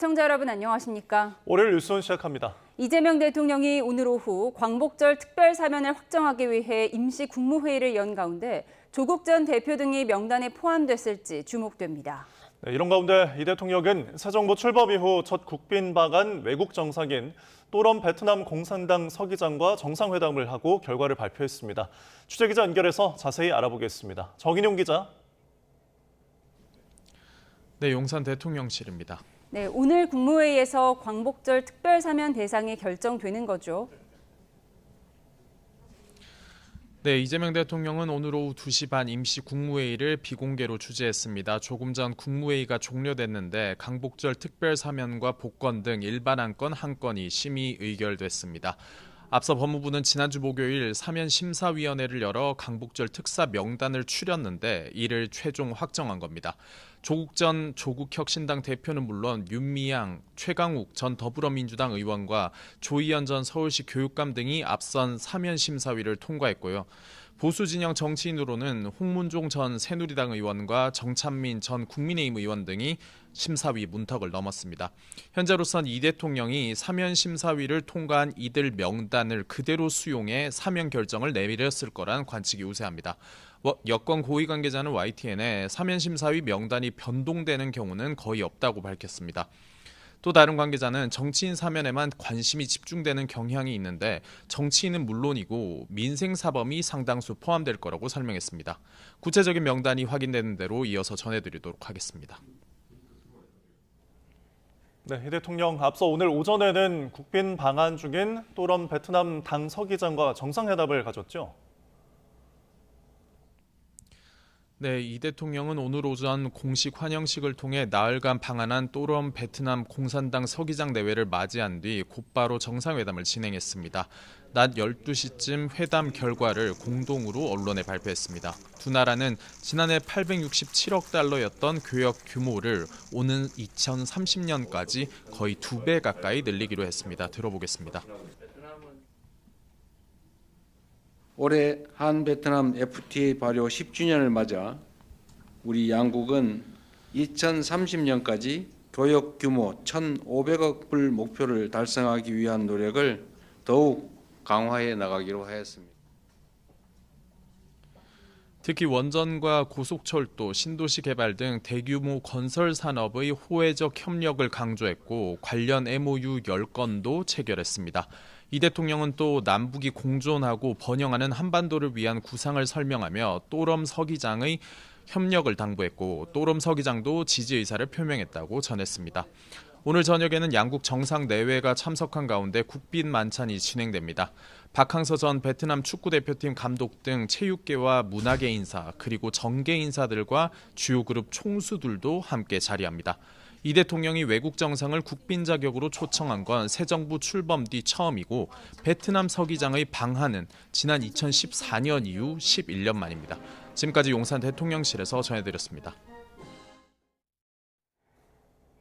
시청자 여러분 안녕하십니까? 월요일 뉴스원 시작합니다. 이재명 대통령이 오늘 오후 광복절 특별 사면을 확정하기 위해 임시 국무회의를 연 가운데 조국 전 대표 등이 명단에 포함됐을지 주목됩니다. 네, 이런 가운데 이 대통령은 새 정부 출범 이후 첫 국빈 방한 외국 정상인 또럼 베트남 공산당 서기장과 정상회담을 하고 결과를 발표했습니다. 취재기자 연결해서 자세히 알아보겠습니다. 정인용 기자. 네, 용산 대통령실입니다. 네, 오늘 국무회의에서 광복절 특별 사면 대상이 결정되는 거죠. 네, 이재명 대통령은 오늘 오후 2시 반 임시 국무회의를 비공개로 주재했습니다. 조금 전 국무회의가 종료됐는데 광복절 특별 사면과 복권 등 일반 안건 한 건이 심의 의결됐습니다. 앞서 법무부는 지난주 목요일 사면심사위원회를 열어 광복절 특사 명단을 추렸는데 이를 최종 확정한 겁니다. 조국 전 조국혁신당 대표는 물론 윤미향, 최강욱 전 더불어민주당 의원과 조희연 전 서울시 교육감 등이 앞선 사면심사위를 통과했고요. 보수 진영 정치인으로는 홍문종 전 새누리당 의원과 정찬민 전 국민의힘 의원 등이 심사위 문턱을 넘었습니다. 현재로선 이 대통령이 사면심사위를 통과한 이들 명단을 그대로 수용해 사면 결정을 내렸을 거란 관측이 우세합니다. 여권 고위 관계자는 YTN에 사면심사위 명단이 변동되는 경우는 거의 없다고 밝혔습니다. 또 다른 관계자는 정치인 사면에만 관심이 집중되는 경향이 있는데 정치인은 물론이고 민생사범이 상당수 포함될 거라고 설명했습니다. 구체적인 명단이 확인되는 대로 이어서 전해드리도록 하겠습니다. 네, 이 대통령 앞서 오늘 오전에는 국빈 방한 중인 또럼 베트남 당 서기장과 정상회담을 가졌죠. 네, 이 대통령은 오늘 오전 공식 환영식을 통해 나흘간 방한한 또럼 베트남 공산당 서기장 내외를 맞이한 뒤 곧바로 정상회담을 진행했습니다. 낮 12시쯤 회담 결과를 공동으로 언론에 발표했습니다. 두 나라는 지난해 867억 달러였던 교역 규모를 오는 2030년까지 거의 2배 가까이 늘리기로 했습니다. 들어보겠습니다. 올해 한베트남 FTA 발효 10주년을 맞아 우리 양국은 2030년까지 교역 규모 1,500억 불 목표를 달성하기 위한 노력을 더욱 강화해 나가기로 하였습니다. 특히 원전과 고속철도, 신도시 개발 등 대규모 건설 산업의 호혜적 협력을 강조했고 관련 MOU 10건도 체결했습니다. 이 대통령은 또 남북이 공존하고 번영하는 한반도를 위한 구상을 설명하며 또럼 서기장의 협력을 당부했고 또럼 서기장도 지지 의사를 표명했다고 전했습니다. 오늘 저녁에는 양국 정상 내외가 참석한 가운데 국빈 만찬이 진행됩니다. 박항서 전 베트남 축구대표팀 감독 등 체육계와 문화계 인사 그리고 정계 인사들과 주요 그룹 총수들도 함께 자리합니다. 이 대통령이 외국 정상을 국빈 자격으로 초청한 건 새 정부 출범 뒤 처음이고 베트남 서기장의 방한은 지난 2014년 이후 11년 만입니다. 지금까지 용산 대통령실에서 전해드렸습니다.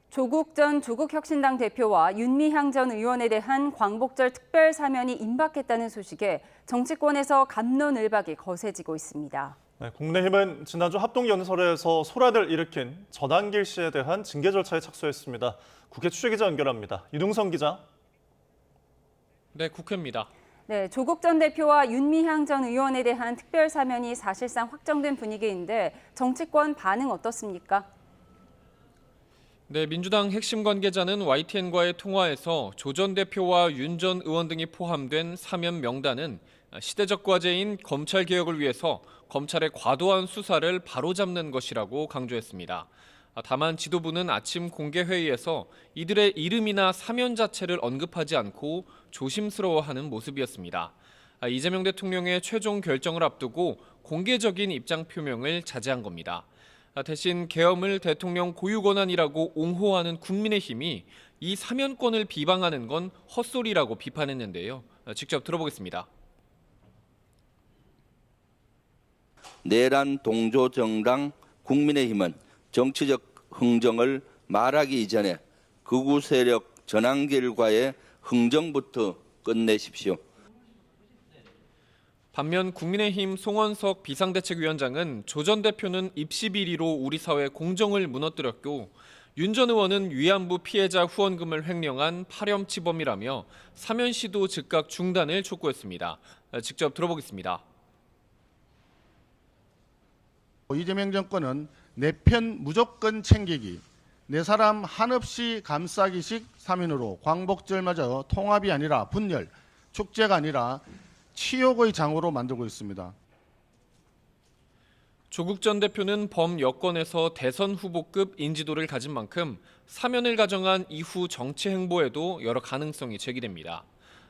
조국 전 조국혁신당 대표와 윤미향 전 의원에 대한 광복절 특별 사면이 임박했다는 소식에 정치권에서 갑론을박이 거세지고 있습니다. 네, 국민의힘은 지난주 합동연설에서 소란을 일으킨 전한길 씨에 대한 징계 절차에 착수했습니다. 국회 취재기자 연결합니다. 이동성 기자. 네, 국회입니다. 네, 조국 전 대표와 윤미향 전 의원에 대한 특별 사면이 사실상 확정된 분위기인데 정치권 반응 어떻습니까? 네, 민주당 핵심 관계자는 YTN과의 통화에서 조 전 대표와 윤 전 의원 등이 포함된 사면 명단은 시대적 과제인 검찰 개혁을 위해서 검찰의 과도한 수사를 바로잡는 것이라고 강조했습니다. 다만 지도부는 아침 공개 회의에서 이들의 이름이나 사면 자체를 언급하지 않고 조심스러워하는 모습이었습니다. 이재명 대통령의 최종 결정을 앞두고 공개적인 입장 표명을 자제한 겁니다. 대신 계엄을 대통령 고유 권한이라고 옹호하는 국민의힘이 이 사면권을 비방하는 건 헛소리라고 비판했는데요. 직접 들어보겠습니다. 내란 동조 정당 국민의힘은 정치적 흥정을 말하기 이전에 극우 세력 전한길과의 흥정부터 끝내십시오. 반면 국민의힘 송원석 비상대책위원장은 조 전 대표는 입시 비리로 우리 사회 공정을 무너뜨렸고 윤 전 의원은 위안부 피해자 후원금을 횡령한 파렴치범이라며 사면시도 즉각 중단을 촉구했습니다. 직접 들어보겠습니다. 이재명 정권은 내 편 무조건 챙기기, 내 사람 한없이 감싸기식 사면으로 광복절마저 통합이 아니라 분열, 축제가 아니라 치욕의 장으로 만들고 있습니다. 조국 전 대표는 범여권에서 대선 후보급 인지도를 가진 만큼 사면을 가정한 이후 정치 행보에도 여러 가능성이 제기됩니다.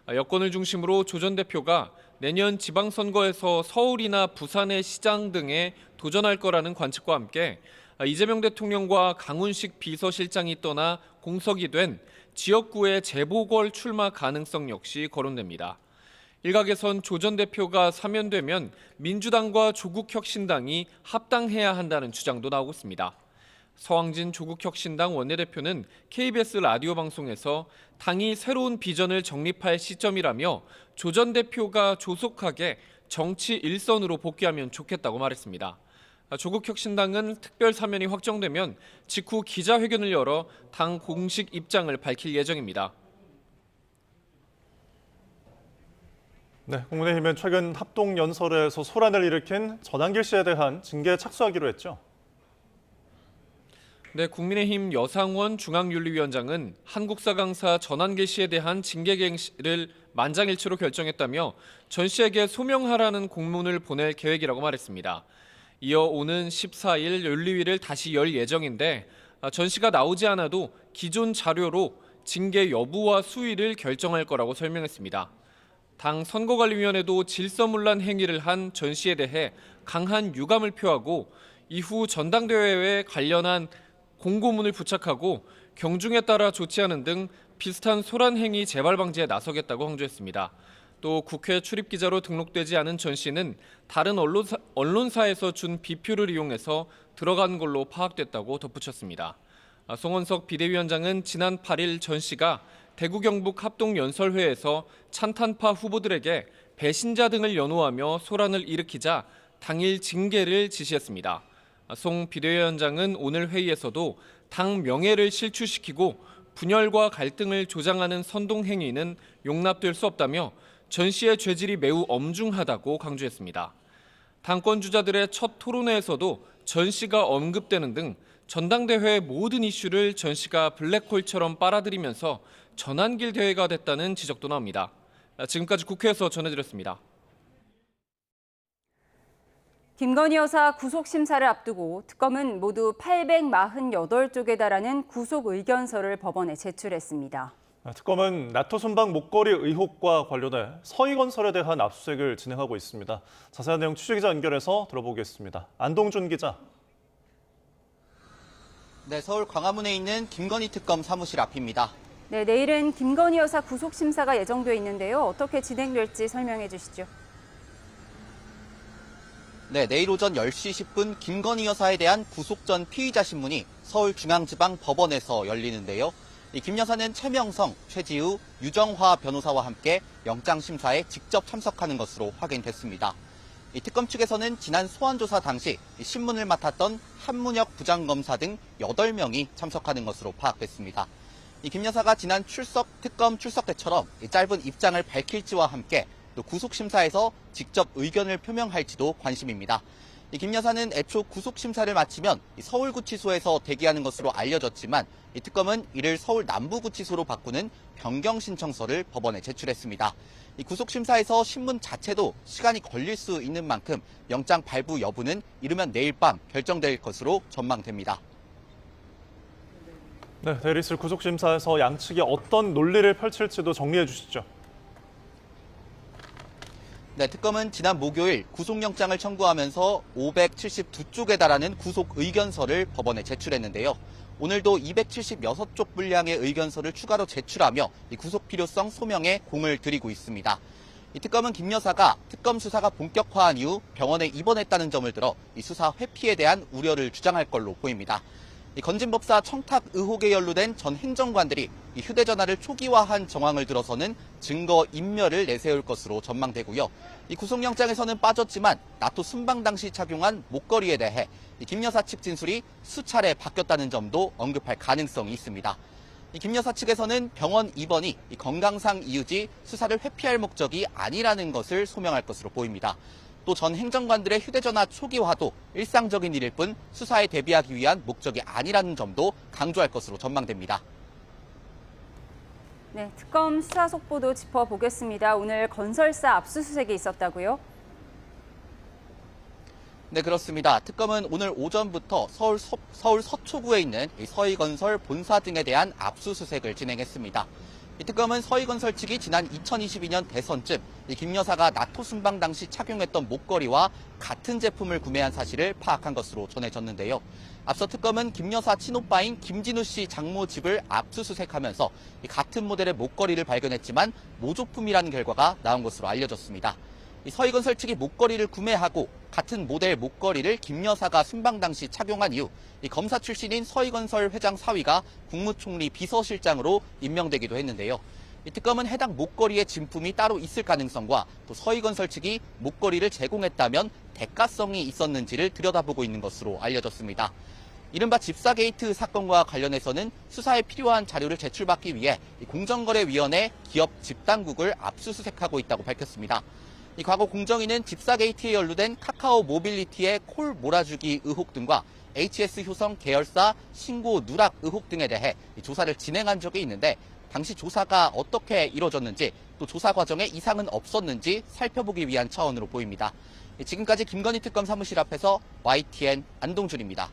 여권을 중심으로 조 전 대표가 내년 지방선거에서 서울이나 부산의 시장 등에 도전할 거라는 관측과 함께 이재명 대통령과 강훈식 비서실장이 떠나 공석이 된 지역구의 재보궐 출마 가능성 역시 거론됩니다. 일각에선 조 전 대표가 사면되면 민주당과 조국혁신당이 합당해야 한다는 주장도 나오고 있습니다. 서왕진 조국혁신당 원내대표는 KBS 라디오 방송에서 당이 새로운 비전을 정립할 시점이라며 조 전 대표가 조속하게 정치 일선으로 복귀하면 좋겠다고 말했습니다. 조국혁신당은 특별 사면이 확정되면 직후 기자회견을 열어 당 공식 입장을 밝힐 예정입니다. 네, 국민의힘은 최근 합동연설에서 소란을 일으킨 전한길 씨에 대한 징계에 착수하기로 했죠. 네, 국민의힘 여상원 중앙윤리위원장은 한국사 강사 전한길 씨에 대한 징계 갱신을 만장일치로 결정했다며 전 씨에게 소명하라는 공문을 보낼 계획이라고 말했습니다. 이어 오는 14일 윤리위를 다시 열 예정인데 전 씨가 나오지 않아도 기존 자료로 징계 여부와 수위를 결정할 거라고 설명했습니다. 당 선거관리위원회도 질서문란 행위를 한 전 씨에 대해 강한 유감을 표하고 이후 전당대회에 관련한 공고문을 부착하고 경중에 따라 조치하는 등 비슷한 소란 행위 재발 방지에 나서겠다고 강조했습니다. 또 국회 출입기자로 등록되지 않은 전 씨는 다른 언론사에서 준 비표를 이용해서 들어간 걸로 파악됐다고 덧붙였습니다. 송원석 비대위원장은 지난 8일 전 씨가 대구 경북 합동연설회에서 찬탄파 후보들에게 배신자 등을 연호하며 소란을 일으키자 당일 징계를 지시했습니다. 송 비대위원장은 오늘 회의에서도 당 명예를 실추시키고 분열과 갈등을 조장하는 선동 행위는 용납될 수 없다며 전 씨의 죄질이 매우 엄중하다고 강조했습니다. 당권 주자들의 첫 토론회에서도 전 씨가 언급되는 등 전당대회 모든 이슈를 전 씨가 블랙홀처럼 빨아들이면서 전한길 대회가 됐다는 지적도 나옵니다. 지금까지 국회에서 전해드렸습니다. 김건희 여사 구속심사를 앞두고 특검은 모두 848쪽에 달하는 구속 의견서를 법원에 제출했습니다. 특검은 나토 순방 목걸이 의혹과 관련해 서희건설에 대한 압수수색을 진행하고 있습니다. 자세한 내용 취재기자 연결해서 들어보겠습니다. 안동준 기자. 네, 서울 광화문에 있는 김건희 특검 사무실 앞입니다. 네, 내일은 김건희 여사 구속심사가 예정돼 있는데요. 어떻게 진행될지 설명해 주시죠. 네, 내일 오전 10시 10분 김건희 여사에 대한 구속 전 피의자 신문이 서울중앙지방법원에서 열리는데요. 김 여사는 최명성, 최지우, 유정화 변호사와 함께 영장심사에 직접 참석하는 것으로 확인됐습니다. 특검 측에서는 지난 소환조사 당시 신문을 맡았던 한문혁 부장검사 등 8명이 참석하는 것으로 파악됐습니다. 김 여사가 지난 특검 출석 때처럼 짧은 입장을 밝힐지와 함께 또 구속심사에서 직접 의견을 표명할지도 관심입니다. 김 여사는 애초 구속심사를 마치면 서울구치소에서 대기하는 것으로 알려졌지만 특검은 이를 서울 남부구치소로 바꾸는 변경 신청서를 법원에 제출했습니다. 구속심사에서 신문 자체도 시간이 걸릴 수 있는 만큼 영장 발부 여부는 이르면 내일 밤 결정될 것으로 전망됩니다. 네, 내일 있을 구속심사에서 양측이 어떤 논리를 펼칠지도 정리해 주시죠. 네, 특검은 지난 목요일 구속영장을 청구하면서 572쪽에 달하는 구속 의견서를 법원에 제출했는데요. 오늘도 276쪽 분량의 의견서를 추가로 제출하며 구속 필요성 소명에 공을 들이고 있습니다. 이 특검은 김 여사가 특검 수사가 본격화한 이후 병원에 입원했다는 점을 들어 이 수사 회피에 대한 우려를 주장할 걸로 보입니다. 이 건진법사 청탁 의혹에 연루된 전 행정관들이 이 휴대전화를 초기화한 정황을 들어서는 증거 인멸을 내세울 것으로 전망되고요. 이 구속영장에서는 빠졌지만 나토 순방 당시 착용한 목걸이에 대해 이 김 여사 측 진술이 수차례 바뀌었다는 점도 언급할 가능성이 있습니다. 이 김 여사 측에서는 병원 입원이 이 건강상 이유지 수사를 회피할 목적이 아니라는 것을 소명할 것으로 보입니다. 또 전 행정관들의 휴대전화 초기화도 일상적인 일일 뿐 수사에 대비하기 위한 목적이 아니라는 점도 강조할 것으로 전망됩니다. 네, 특검 수사 속보도 짚어보겠습니다. 오늘 건설사 압수수색이 있었다고요? 네, 그렇습니다. 특검은 오늘 오전부터 서울 서초구에 있는 서희건설 본사 등에 대한 압수수색을 진행했습니다. 이 특검은 서희건설 측이 지난 2022년 대선쯤 김 여사가 나토 순방 당시 착용했던 목걸이와 같은 제품을 구매한 사실을 파악한 것으로 전해졌는데요. 앞서 특검은 김 여사 친오빠인 김진우 씨 장모 집을 압수수색하면서 같은 모델의 목걸이를 발견했지만 모조품이라는 결과가 나온 것으로 알려졌습니다. 서희건설 측이 목걸이를 구매하고 같은 모델 목걸이를 김 여사가 순방 당시 착용한 이후 검사 출신인 서희건설 회장 사위가 국무총리 비서실장으로 임명되기도 했는데요. 이 특검은 해당 목걸이의 진품이 따로 있을 가능성과 또 서희건설 측이 목걸이를 제공했다면 대가성이 있었는지를 들여다보고 있는 것으로 알려졌습니다. 이른바 집사게이트 사건과 관련해서는 수사에 필요한 자료를 제출받기 위해 공정거래위원회 기업 집당국을 압수수색하고 있다고 밝혔습니다. 과거 공정위는 집사게이트에 연루된 카카오 모빌리티의 콜 몰아주기 의혹 등과 HS 효성 계열사 신고 누락 의혹 등에 대해 조사를 진행한 적이 있는데 당시 조사가 어떻게 이루어졌는지 또 조사 과정에 이상은 없었는지 살펴보기 위한 차원으로 보입니다. 지금까지 김건희 특검 사무실 앞에서 YTN 안동준입니다.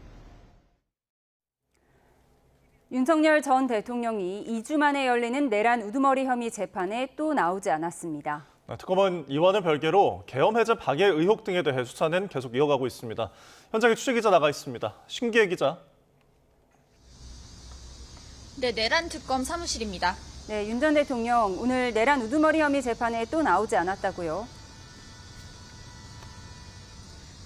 윤석열 전 대통령이 2주 만에 열리는 내란 우두머리 혐의 재판에 또 나오지 않았습니다. 특검은 이와는 별개로 계엄 해제 박해 의혹 등에 대해 수사는 계속 이어가고 있습니다. 현장에 취재기자 나가 있습니다. 신기혜 기자. 네, 내란 특검 사무실입니다. 네, 윤 전 대통령 오늘 내란 우두머리 혐의 재판에 또 나오지 않았다고요?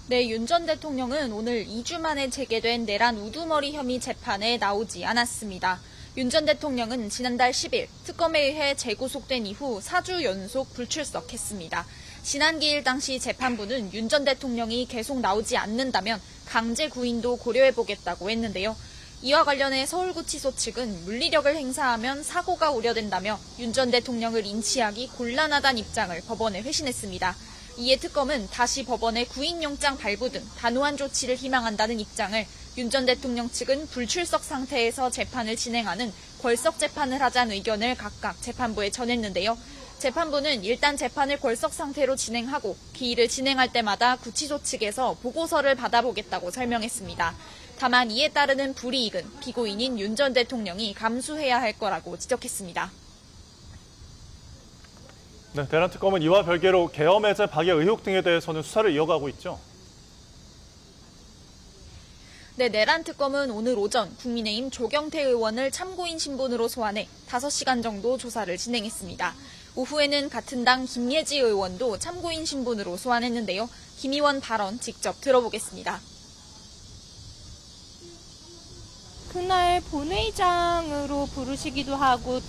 네, 윤 전 대통령은 오늘 2주 만에 재개된 내란 우두머리 혐의 재판에 나오지 않았습니다. 윤 전 대통령은 지난달 10일 특검에 의해 재구속된 이후 4주 연속 불출석했습니다. 지난 기일 당시 재판부는 윤 전 대통령이 계속 나오지 않는다면 강제 구인도 고려해보겠다고 했는데요. 이와 관련해 서울구치소 측은 물리력을 행사하면 사고가 우려된다며 윤 전 대통령을 인치하기 곤란하다는 입장을 법원에 회신했습니다. 이에 특검은 다시 법원에 구인영장 발부 등 단호한 조치를 희망한다는 입장을 윤 전 대통령 측은 불출석 상태에서 재판을 진행하는 걸석 재판을 하자는 의견을 각각 재판부에 전했는데요. 재판부는 일단 재판을 걸석 상태로 진행하고 기일을 진행할 때마다 구치소 측에서 보고서를 받아보겠다고 설명했습니다. 다만 이에 따르는 불이익은 피고인인 윤 전 대통령이 감수해야 할 거라고 지적했습니다. 네, 대란 특검은 이와 별개로 계엄 해제 박해 의혹 등에 대해서는 수사를 이어가고 있죠. 네, 내란 특검은 오늘 오전 국민의힘 조경태 의원을 참고인 신분으로 소환해 5시간 정도 조사를 진행했습니다. 오후에는 같은 당 김예지 의원도 참고인 신분으로 소환했는데요. 김 의원 발언 직접 들어보겠습니다. 그날 본회의장으로 부르시기도 하고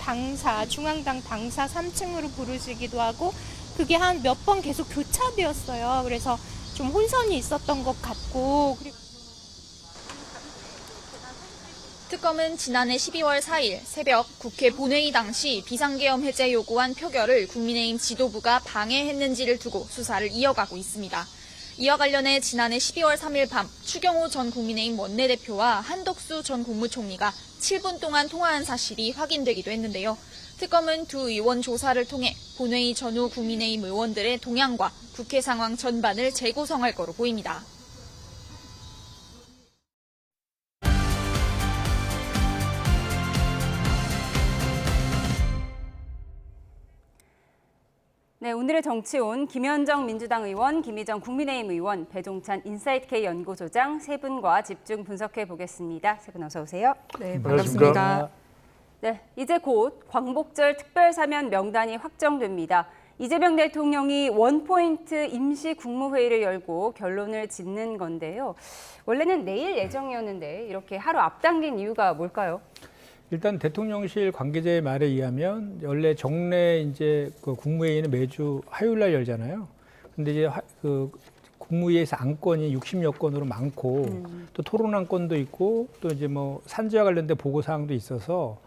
중앙당 당사 3층으로 부르시기도 하고 그게 한 몇 번 계속 교차되었어요. 그래서 좀 혼선이 있었던 것 같고. 특검은 지난해 12월 4일 새벽 국회 본회의 당시 비상계엄 해제 요구안 표결을 국민의힘 지도부가 방해했는지를 두고 수사를 이어가고 있습니다. 이와 관련해 지난해 12월 3일 밤 추경호 전 국민의힘 원내대표와 한덕수 전 국무총리가 7분 동안 통화한 사실이 확인되기도 했는데요. 특검은 두 의원 조사를 통해 본회의 전후 국민의힘 의원들의 동향과 국회 상황 전반을 재구성할 거로 보입니다. 네, 오늘의 정치온 김현정 민주당 의원, 김희정 국민의힘 의원, 배종찬 인사이트K 연구소장 세 분과 집중 분석해 보겠습니다. 세 분 어서 오세요. 네, 반갑습니다. 네, 이제 곧 광복절 특별사면 명단이 확정됩니다. 이재명 대통령이 원포인트 임시 국무회의를 열고 결론을 짓는 건데요. 원래는 내일 예정이었는데 이렇게 하루 앞당긴 이유가 뭘까요? 일단 대통령실 관계자의 말에 의하면 원래 정례 이제 그 국무회의는 매주 화요일 날 열잖아요. 근데 이제 그 국무회의에서 안건이 60여 건으로 많고 또 토론 안건도 있고 또 이제 뭐 산지와 관련된 보고 사항도 있어서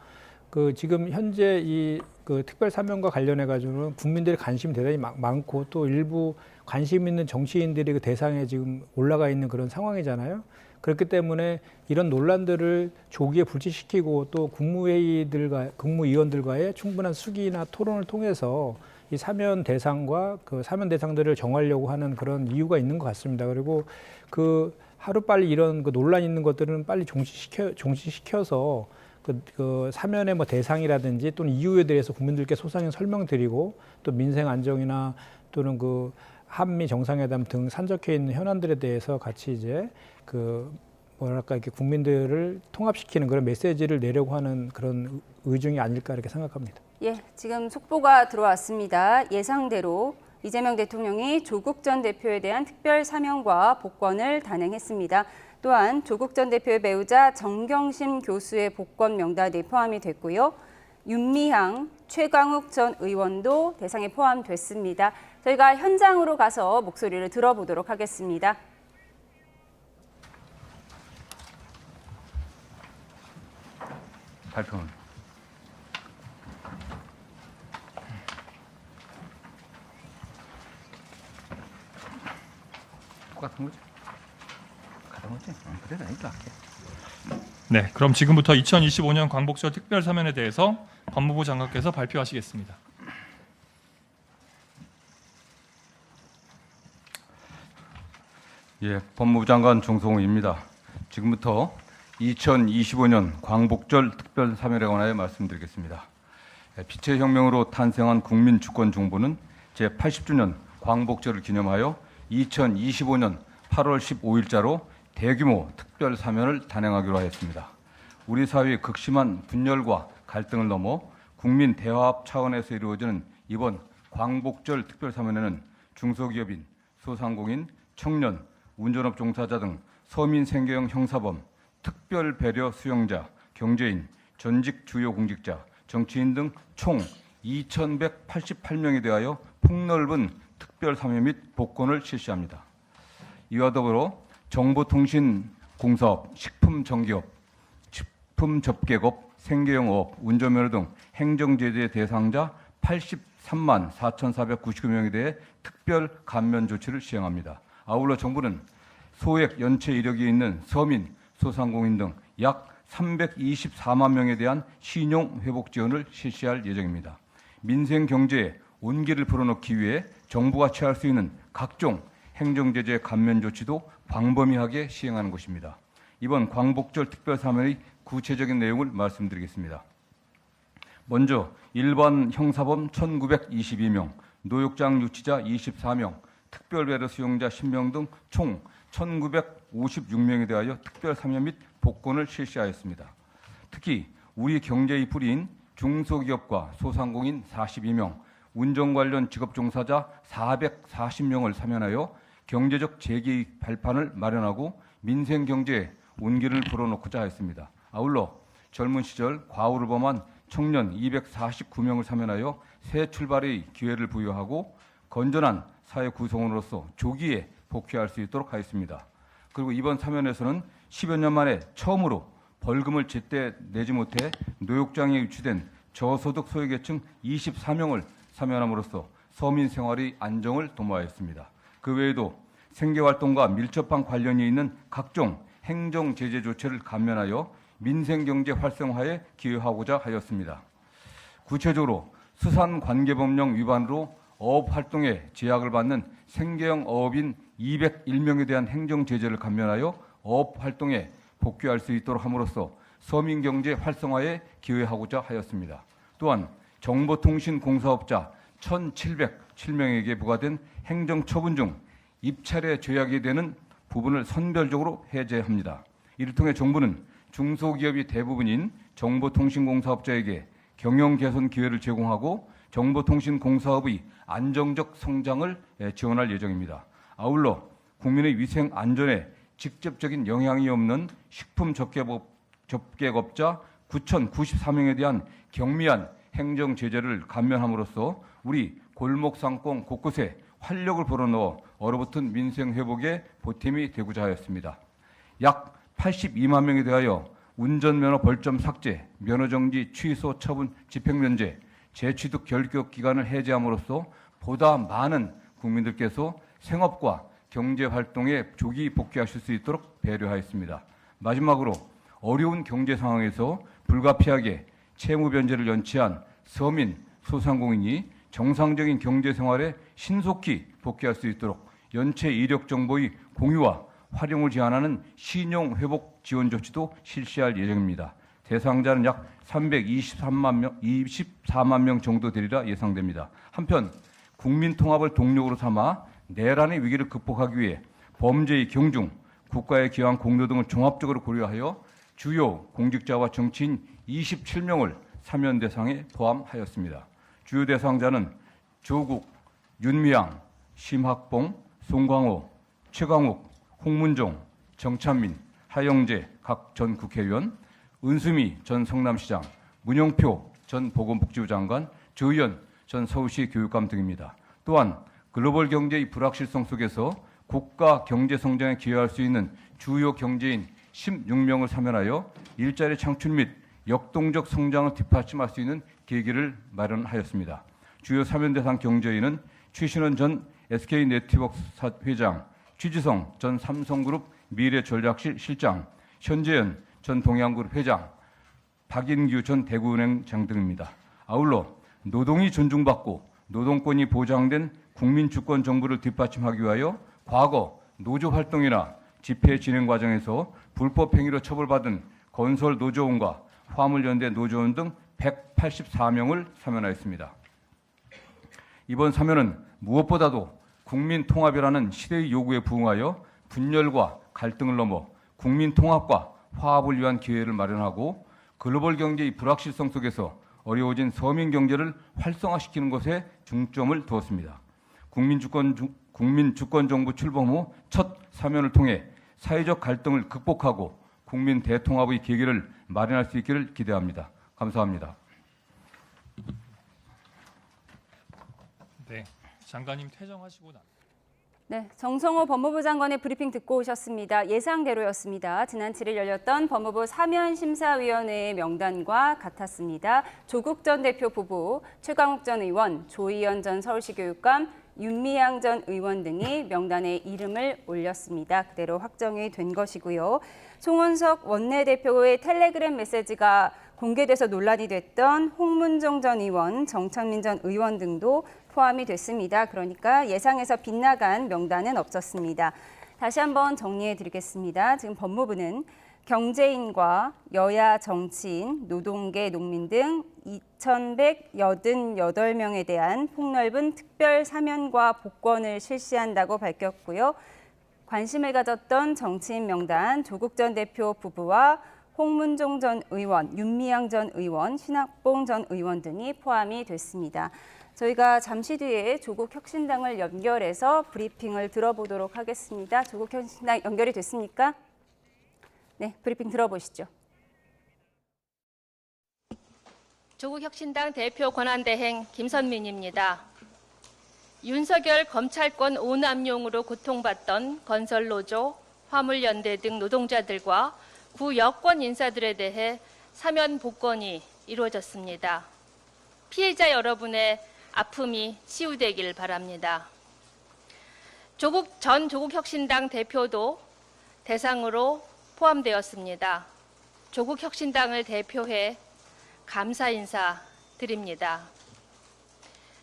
그 지금 현재 이 그 특별 사면과 관련해 가지고는 국민들의 관심이 대단히 많고 또 일부 관심 있는 정치인들이 그 대상에 지금 올라가 있는 그런 상황이잖아요. 그렇기 때문에 이런 논란들을 조기에 불치시키고 또 국무위원들과의 충분한 수기나 토론을 통해서 이 사면 대상과 그 사면 대상들을 정하려고 하는 그런 이유가 있는 것 같습니다. 그리고 그 하루빨리 이런 그 논란 있는 것들은 빨리 종식시켜서 그 사면의 뭐 대상이라든지 또는 이유에 대해서 국민들께 소상히 설명드리고 또 민생 안정이나 또는 그 한미 정상회담 등 산적해 있는 현안들에 대해서 같이 이제 그 뭐랄까 이렇게 국민들을 통합시키는 그런 메시지를 내려고 하는 그런 의중이 아닐까 이렇게 생각합니다. 예, 지금 속보가 들어왔습니다. 예상대로 이재명 대통령이 조국 전 대표에 대한 특별 사면과 복권을 단행했습니다. 또한 조국 전 대표의 배우자 정경심 교수의 복권 명단에 포함이 됐고요. 윤미향, 최광욱 전 의원도 대상에 포함됐습니다. 저희가 현장으로 가서 목소리를 들어보도록 하겠습니다. 발표는 똑같은 거지? 같은 거지? 그래라니까. 네, 그럼 지금부터 2025년 광복절 특별사면에 대해서 법무부 장관께서 발표하시겠습니다. 예, 법무부 장관 정성호입니다. 지금부터 2025년 광복절 특별사면에 관하여 말씀드리겠습니다. 빛의 혁명으로 탄생한 국민주권정부는 제80주년 광복절을 기념하여 2025년 8월 15일자로 대규모 특별사면을 단행하기로 하였습니다. 우리 사회의 극심한 분열과 갈등을 넘어 국민 대화합 차원에서 이루어지는 이번 광복절 특별사면에는 중소기업인, 소상공인, 청년, 운전업 종사자 등 서민 생계형 형사범, 특별 배려 수용자, 경제인, 전직 주요 공직자, 정치인 등 총 2,188명에 대하여 폭넓은 특별 사면 및 복권을 실시합니다. 이와 더불어 정보통신공사업, 식품정기업, 식품접객업, 생계형업, 운전면허 등 행정제재 대상자 83만 4,499명에 대해 특별 감면 조치를 시행합니다. 아울러 정부는 소액 연체 이력이 있는 서민, 소상공인 등 약 324만 명에 대한 신용 회복 지원을 실시할 예정입니다. 민생 경제에 온기를 불어넣기 위해 정부가 취할 수 있는 각종 행정제재 감면 조치도 광범위하게 시행하는 것입니다. 이번 광복절 특별사면의 구체적인 내용을 말씀드리겠습니다. 먼저 일반 형사범 1,922명, 노역장 유치자 24명, 특별배려 수용자 10명 등 총 1,956명에 대하여 특별 사면 및 복권을 실시하였습니다. 특히 우리 경제의 뿌리인 중소기업과 소상공인 42명, 운전 관련 직업 종사자 440명을 사면하여 경제적 재기 발판을 마련하고 민생 경제에 온기를 불어넣고자 했습니다. 아울러 젊은 시절 과오를 범한 청년 249명을 사면하여 새 출발의 기회를 부여하고 건전한 사회 구성원으로서 조기에 복귀할 수 있도록 하였습니다. 그리고 이번 사면에서는 10여 년 만에 처음으로 벌금을 제때 내지 못해 노역장에 유치된 저소득 소외계층 24명을 사면함으로써 서민 생활의 안정을 도모하였습니다. 그 외에도 생계활동과 밀접한 관련이 있는 각종 행정제재 조치를 감면하여 민생경제 활성화에 기여하고자 하였습니다. 구체적으로 수산관계법령 위반으로 어업활동에 제약을 받는 생계형 어업인 201명에 대한 행정제재를 감면하여 어업활동에 복귀할 수 있도록 함으로써 서민경제 활성화에 기여하고자 하였습니다. 또한 정보통신공사업자 1,707명에게 부과된 행정처분 중 입찰에 제약이 되는 부분을 선별적으로 해제합니다. 이를 통해 정부는 중소기업이 대부분인 정보통신공사업자에게 경영 개선 기회를 제공하고 정보통신공사업의 안정적 성장을 지원할 예정입니다. 아울러 국민의 위생 안전에 직접적인 영향이 없는 식품 접객업자 9,094명에 대한 경미한 행정 제재를 감면함으로써 우리 골목상권 곳곳에 활력을 불어넣어 얼어붙은 민생 회복에 보탬이 되고자 하였습니다. 약 82만 명에 대하여 운전면허 벌점 삭제, 면허정지 취소 처분 집행면제, 재취득 결격 기간을 해제함으로써 보다 많은 국민들께서 생업과 경제활동에 조기 복귀하실 수 있도록 배려하였습니다. 마지막으로 어려운 경제 상황에서 불가피하게 채무 변제를 연치한 서민, 소상공인이 정상적인 경제 생활에 신속히 복귀할 수 있도록 연체 이력 정보의 공유와 활용을 제한하는 신용 회복 지원 조치도 실시할 예정입니다. 대상자는 약 324만 명 정도 되리라 예상됩니다. 한편 국민 통합을 동력으로 삼아 내란의 위기를 극복하기 위해 범죄의 경중, 국가에 기여한 공로 등을 종합적으로 고려하여 주요 공직자와 정치인 27명을 사면 대상에 포함하였습니다. 주요 대상자는 조국, 윤미향, 심학봉, 송광호, 최강욱, 홍문종, 정찬민, 하영재 각 전 국회의원, 은수미 전 성남시장, 문영표 전 보건복지부 장관, 조의원 전 서울시 교육감 등입니다. 또한 글로벌 경제의 불확실성 속에서 국가 경제 성장에 기여할 수 있는 주요 경제인 16명을 사면하여 일자리 창출 및 역동적 성장을 뒷받침할 수 있는 계기를 마련하였습니다. 주요 사면 대상 경제인은 최신원 전 SK네트워크사 회장, 취지성 전 삼성그룹 미래전략실 실장, 현재현 전 동양그룹 회장, 박인규 전 대구은행장 등입니다. 아울러 노동이 존중받고 노동권이 보장된 국민주권 정부를 뒷받침하기 위하여 과거 노조 활동이나 집회 진행 과정에서 불법 행위로 처벌받은 건설 노조원과 화물연대 노조원 등 184명을 사면하였습니다. 이번 사면은 무엇보다도 국민 통합이라는 시대의 요구에 부응하여 분열과 갈등을 넘어 국민 통합과 화합을 위한 기회를 마련하고 글로벌 경제의 불확실성 속에서 어려워진 서민 경제를 활성화시키는 것에 중점을 두었습니다. 국민주권 정부 출범 후 첫 사면을 통해 사회적 갈등을 극복하고 국민 대통합의 계기를 마련할 수 있기를 기대합니다. 감사합니다. 네, 장관님 퇴정하시고 나. 네, 정성호 법무부 장관의 브리핑 듣고 오셨습니다. 예상대로였습니다. 지난 7일 열렸던 법무부 사면심사위원회의 명단과 같았습니다. 조국 전 대표 부부, 최강욱 전 의원, 조의원 전 서울시 교육감, 윤미향 전 의원 등이 명단에 이름을 올렸습니다. 그대로 확정이 된 것이고요. 송원석 원내대표의 텔레그램 메시지가 공개돼서 논란이 됐던 홍문종 전 의원, 정찬민 전 의원 등도 포함이 됐습니다. 그러니까 예상에서 빗나간 명단은 없었습니다. 다시 한번 정리해 드리겠습니다. 지금 법무부는 경제인과 여야 정치인, 노동계, 농민 등 2,188명에 대한 폭넓은 특별 사면과 복권을 실시한다고 밝혔고요. 관심을 가졌던 정치인 명단, 조국 전 대표 부부와 홍문종 전 의원, 윤미향 전 의원, 신학봉 전 의원 등이 포함이 됐습니다. 저희가 잠시 뒤에 조국 혁신당을 연결해서 브리핑을 들어보도록 하겠습니다. 조국 혁신당 연결이 됐습니까? 네, 브리핑 들어보시죠. 조국 혁신당 대표 권한대행 김선민입니다. 윤석열 검찰권 오남용으로 고통받던 건설노조, 화물연대 등 노동자들과 구 여권 인사들에 대해 사면 복권이 이루어졌습니다. 피해자 여러분의 아픔이 치유되길 바랍니다. 조국 혁신당 대표도 대상으로 포함되었습니다. 조국 혁신당을 대표해 감사 인사 드립니다.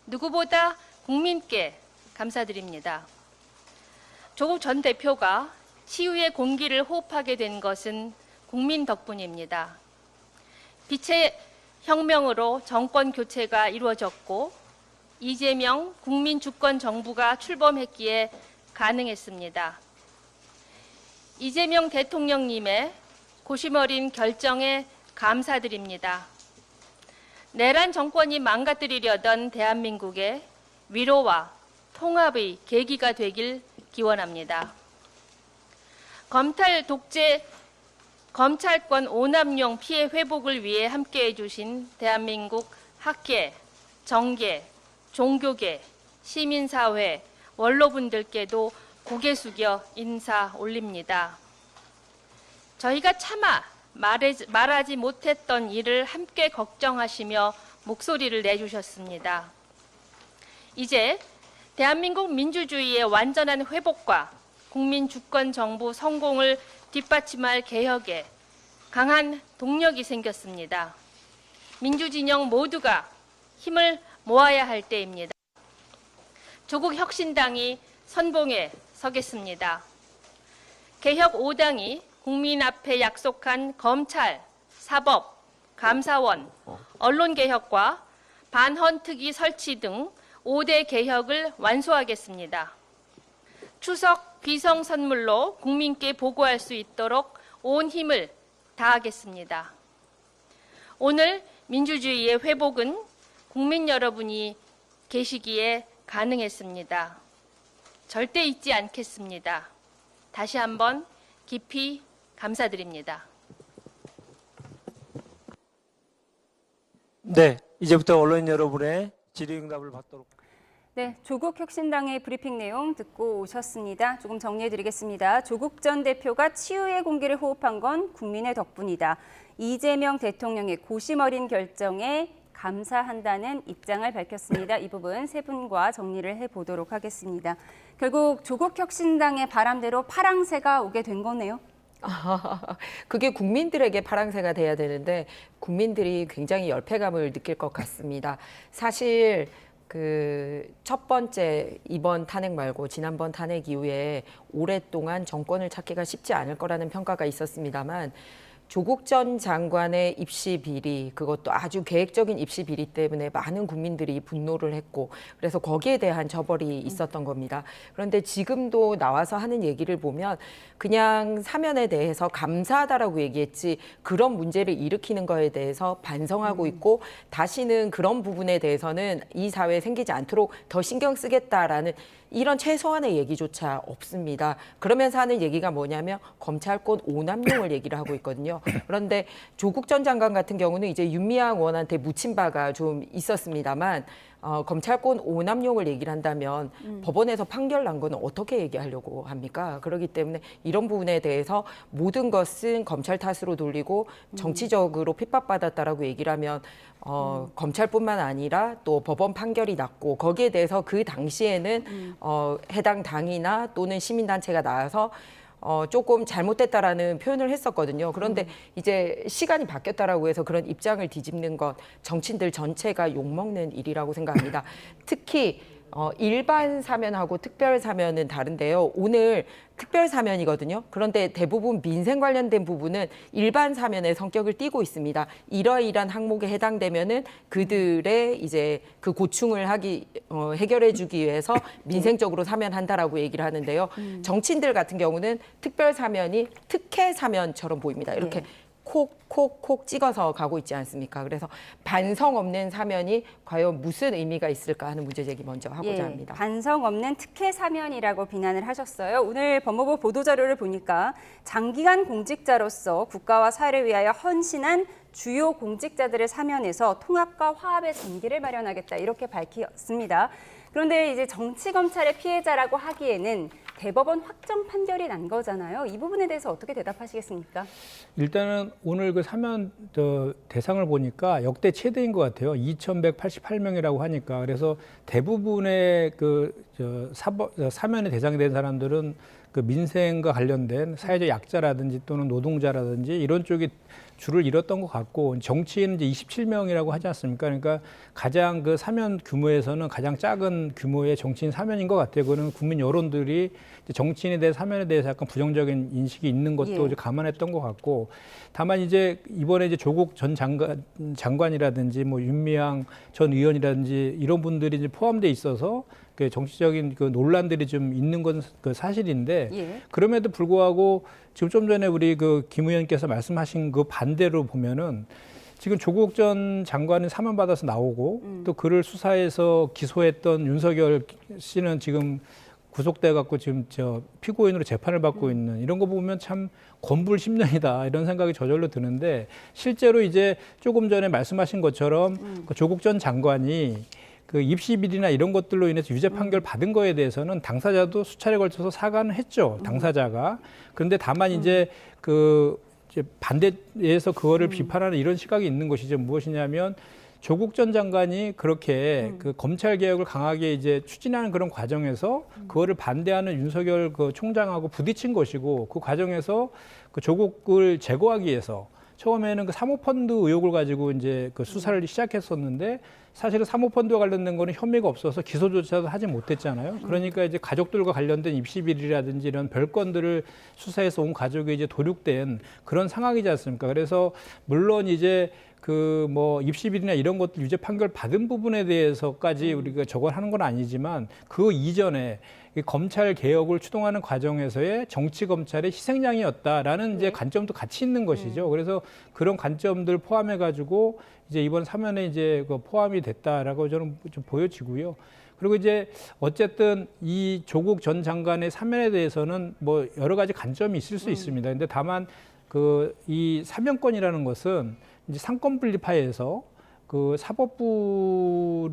누구보다 국민께 감사드립니다. 조국 전 대표가 치유의 공기를 호흡하게 된 것은 국민 덕분입니다. 빛의 혁명으로 정권 교체가 이루어졌고 이재명 국민주권 정부가 출범했기에 가능했습니다. 이재명 대통령님의 고심 어린 결정에 감사드립니다. 내란 정권이 망가뜨리려던 대한민국의 위로와 통합의 계기가 되길 기원합니다. 검찰 독재, 검찰권 오남용 피해 회복을 위해 함께해 주신 대한민국 학계, 정계, 종교계, 시민사회, 원로분들께도 고개 숙여 인사 올립니다. 저희가 차마 말하지 못했던 일을 함께 걱정하시며 목소리를 내주셨습니다. 이제 대한민국 민주주의의 완전한 회복과 국민 주권 정부 성공을 뒷받침할 개혁에 강한 동력이 생겼습니다. 민주진영 모두가 힘을 모아야 할 때입니다. 조국혁신당이 선봉에 서겠습니다. 개혁 5당이 국민 앞에 약속한 검찰, 사법, 감사원, 언론개혁과 반헌특위 설치 등 5대 개혁을 완수하겠습니다. 추석 귀성 선물로 국민께 보고할 수 있도록 온 힘을 다하겠습니다. 오늘 민주주의의 회복은 국민 여러분이 계시기에 가능했습니다. 절대 잊지 않겠습니다. 다시 한번 깊이 감사드립니다. 네, 이제부터 언론인 여러분의 질의응답을 받도록. 네, 조국 혁신당의 브리핑 내용 듣고 오셨습니다. 조금 정리해드리겠습니다. 조국 전 대표가 치유의 공기를 호흡한 건 국민의 덕분이다. 이재명 대통령의 고심 어린 결정에 감사한다는 입장을 밝혔습니다. 이 부분 세 분과 정리를 해보도록 하겠습니다. 결국 조국 혁신당의 바람대로 파랑새가 오게 된 거네요. 그게 국민들에게 파랑새가 돼야 되는데 국민들이 굉장히 열패감을 느낄 것 같습니다. 사실 그 첫 번째 이번 탄핵 말고 지난번 탄핵 이후에 오랫동안 정권을 찾기가 쉽지 않을 거라는 평가가 있었습니다만 조국 전 장관의 입시 비리, 그것도 아주 계획적인 입시 비리 때문에 많은 국민들이 분노를 했고 그래서 거기에 대한 처벌이 있었던 겁니다. 그런데 지금도 나와서 하는 얘기를 보면 그냥 사면에 대해서 감사하다라고 얘기했지 그런 문제를 일으키는 거에 대해서 반성하고 있고 다시는 그런 부분에 대해서는 이 사회에 생기지 않도록 더 신경 쓰겠다라는 이런 최소한의 얘기조차 없습니다. 그러면서 하는 얘기가 뭐냐면 검찰권 오남용을 얘기를 하고 있거든요. 그런데 조국 전 장관 같은 경우는 이제 윤미향 의원한테 묻힌 바가 좀 있었습니다만 검찰권 오남용을 얘기를 한다면 법원에서 판결 난 거는 어떻게 얘기하려고 합니까? 그렇기 때문에 이런 부분에 대해서 모든 것은 검찰 탓으로 돌리고 정치적으로 핍박받았다라고 얘기를 하면 검찰뿐만 아니라 또 법원 판결이 났고 거기에 대해서 그 당시에는 해당 당이나 또는 시민단체가 나와서 조금 잘못됐다라는 표현을 했었거든요. 그런데 이제 시간이 바뀌었다라고 해서 그런 입장을 뒤집는 것 정치인들 전체가 욕먹는 일이라고 생각합니다. 특히 일반 사면하고 특별 사면은 다른데요. 오늘 특별 사면이거든요. 그런데 대부분 민생 관련된 부분은 일반 사면의 성격을 띠고 있습니다. 이러이러한 항목에 해당되면은 그들의 이제 그 고충을 해결해주기 위해서 민생적으로 사면한다라고 얘기를 하는데요. 정치인들 같은 경우는 특별 사면이 특혜 사면처럼 보입니다. 이렇게. 콕콕콕 찍어서 가고 있지 않습니까? 그래서 반성 없는 사면이 과연 무슨 의미가 있을까 하는 문제 제기 먼저 하고자 합니다. 반성 없는 특혜 사면이라고 비난을 하셨어요. 오늘 법무부 보도자료를 보니까 장기간 공직자로서 국가와 사회를 위하여 헌신한 주요 공직자들을 사면해서 통합과 화합의 전기를 마련하겠다 이렇게 밝혔습니다. 그런데 이제 정치검찰의 피해자라고 하기에는 대법원 확정 판결이 난 거잖아요. 이 부분에 대해서 어떻게 대답하시겠습니까? 일단은 오늘 그 사면 대상을 보니까 역대 최대인 것 같아요. 2,188명이라고 하니까. 그래서 대부분의 사면의 대상이 된 사람들은 그 민생과 관련된 사회적 약자라든지 또는 노동자라든지 이런 쪽이 줄을 잃었던 것 같고 정치인은 이제 27명이라고 하지 않습니까? 그러니까 가장 그 사면 규모에서는 가장 작은 규모의 정치인 사면인 것 같아요. 그거는 국민 여론들이 정치인에 대해 사면에 대해서 약간 부정적인 인식이 있는 것도 이제 감안했던 것 같고 다만 이제 이번에 이제 조국 전 장관이라든지 뭐 윤미향 전 의원이라든지 이런 분들이 이제 포함돼 있어서 그 정치적인 그 논란들이 좀 있는 건 그 사실인데 그럼에도 불구하고 지금 좀 전에 우리 그 김 의원께서 말씀하신 그 반대로 보면은 지금 조국 전 장관은 사면받아서 나오고 또 그를 수사해서 기소했던 윤석열 씨는 지금 구속돼 갖고 지금 피고인으로 재판을 받고 있는 이런 거 보면 참 권불심령이다 이런 생각이 저절로 드는데 실제로 이제 조금 전에 말씀하신 것처럼 그 조국 전 장관이 그 입시 비리나 이런 것들로 인해서 유죄 판결 받은 거에 대해서는 당사자도 수차례 걸쳐서 사과는 했죠. 당사자가. 그런데 다만 이제 그 이제 반대에서 그거를 비판하는 이런 시각이 있는 것이죠. 무엇이냐면 조국 전 장관이 그렇게 그 검찰 개혁을 강하게 이제 추진하는 그런 과정에서 그거를 반대하는 윤석열 그 총장하고 부딪힌 것이고 그 과정에서 그 조국을 제거하기 위해서 처음에는 그 사모펀드 의혹을 가지고 이제 그 수사를 시작했었는데 사실은 사모펀드와 관련된 거는 혐의가 없어서 기소조차도 하지 못했잖아요. 그러니까 이제 가족들과 관련된 입시 비리라든지 이런 별건들을 수사해서 온 가족이 이제 도륙된 그런 상황이지 않습니까? 그래서 물론 이제 그 뭐 입시 비리나 이런 것들 유죄 판결 받은 부분에 대해서까지 우리가 저걸 하는 건 아니지만 그 이전에 이 검찰 개혁을 추동하는 과정에서의 정치 검찰의 희생양이었다라는 이제 관점도 같이 있는 것이죠. 그래서 그런 관점들 포함해 가지고 이제 이번 사면에 이제 그 포함이 됐다라고 저는 좀 보여지고요. 그리고 이제 어쨌든 이 조국 전 장관의 사면에 대해서는 뭐 여러 가지 관점이 있을 수 있습니다. 근데 다만 그 이 사면권이라는 것은 이제 상권 분립하에서 그 사법부에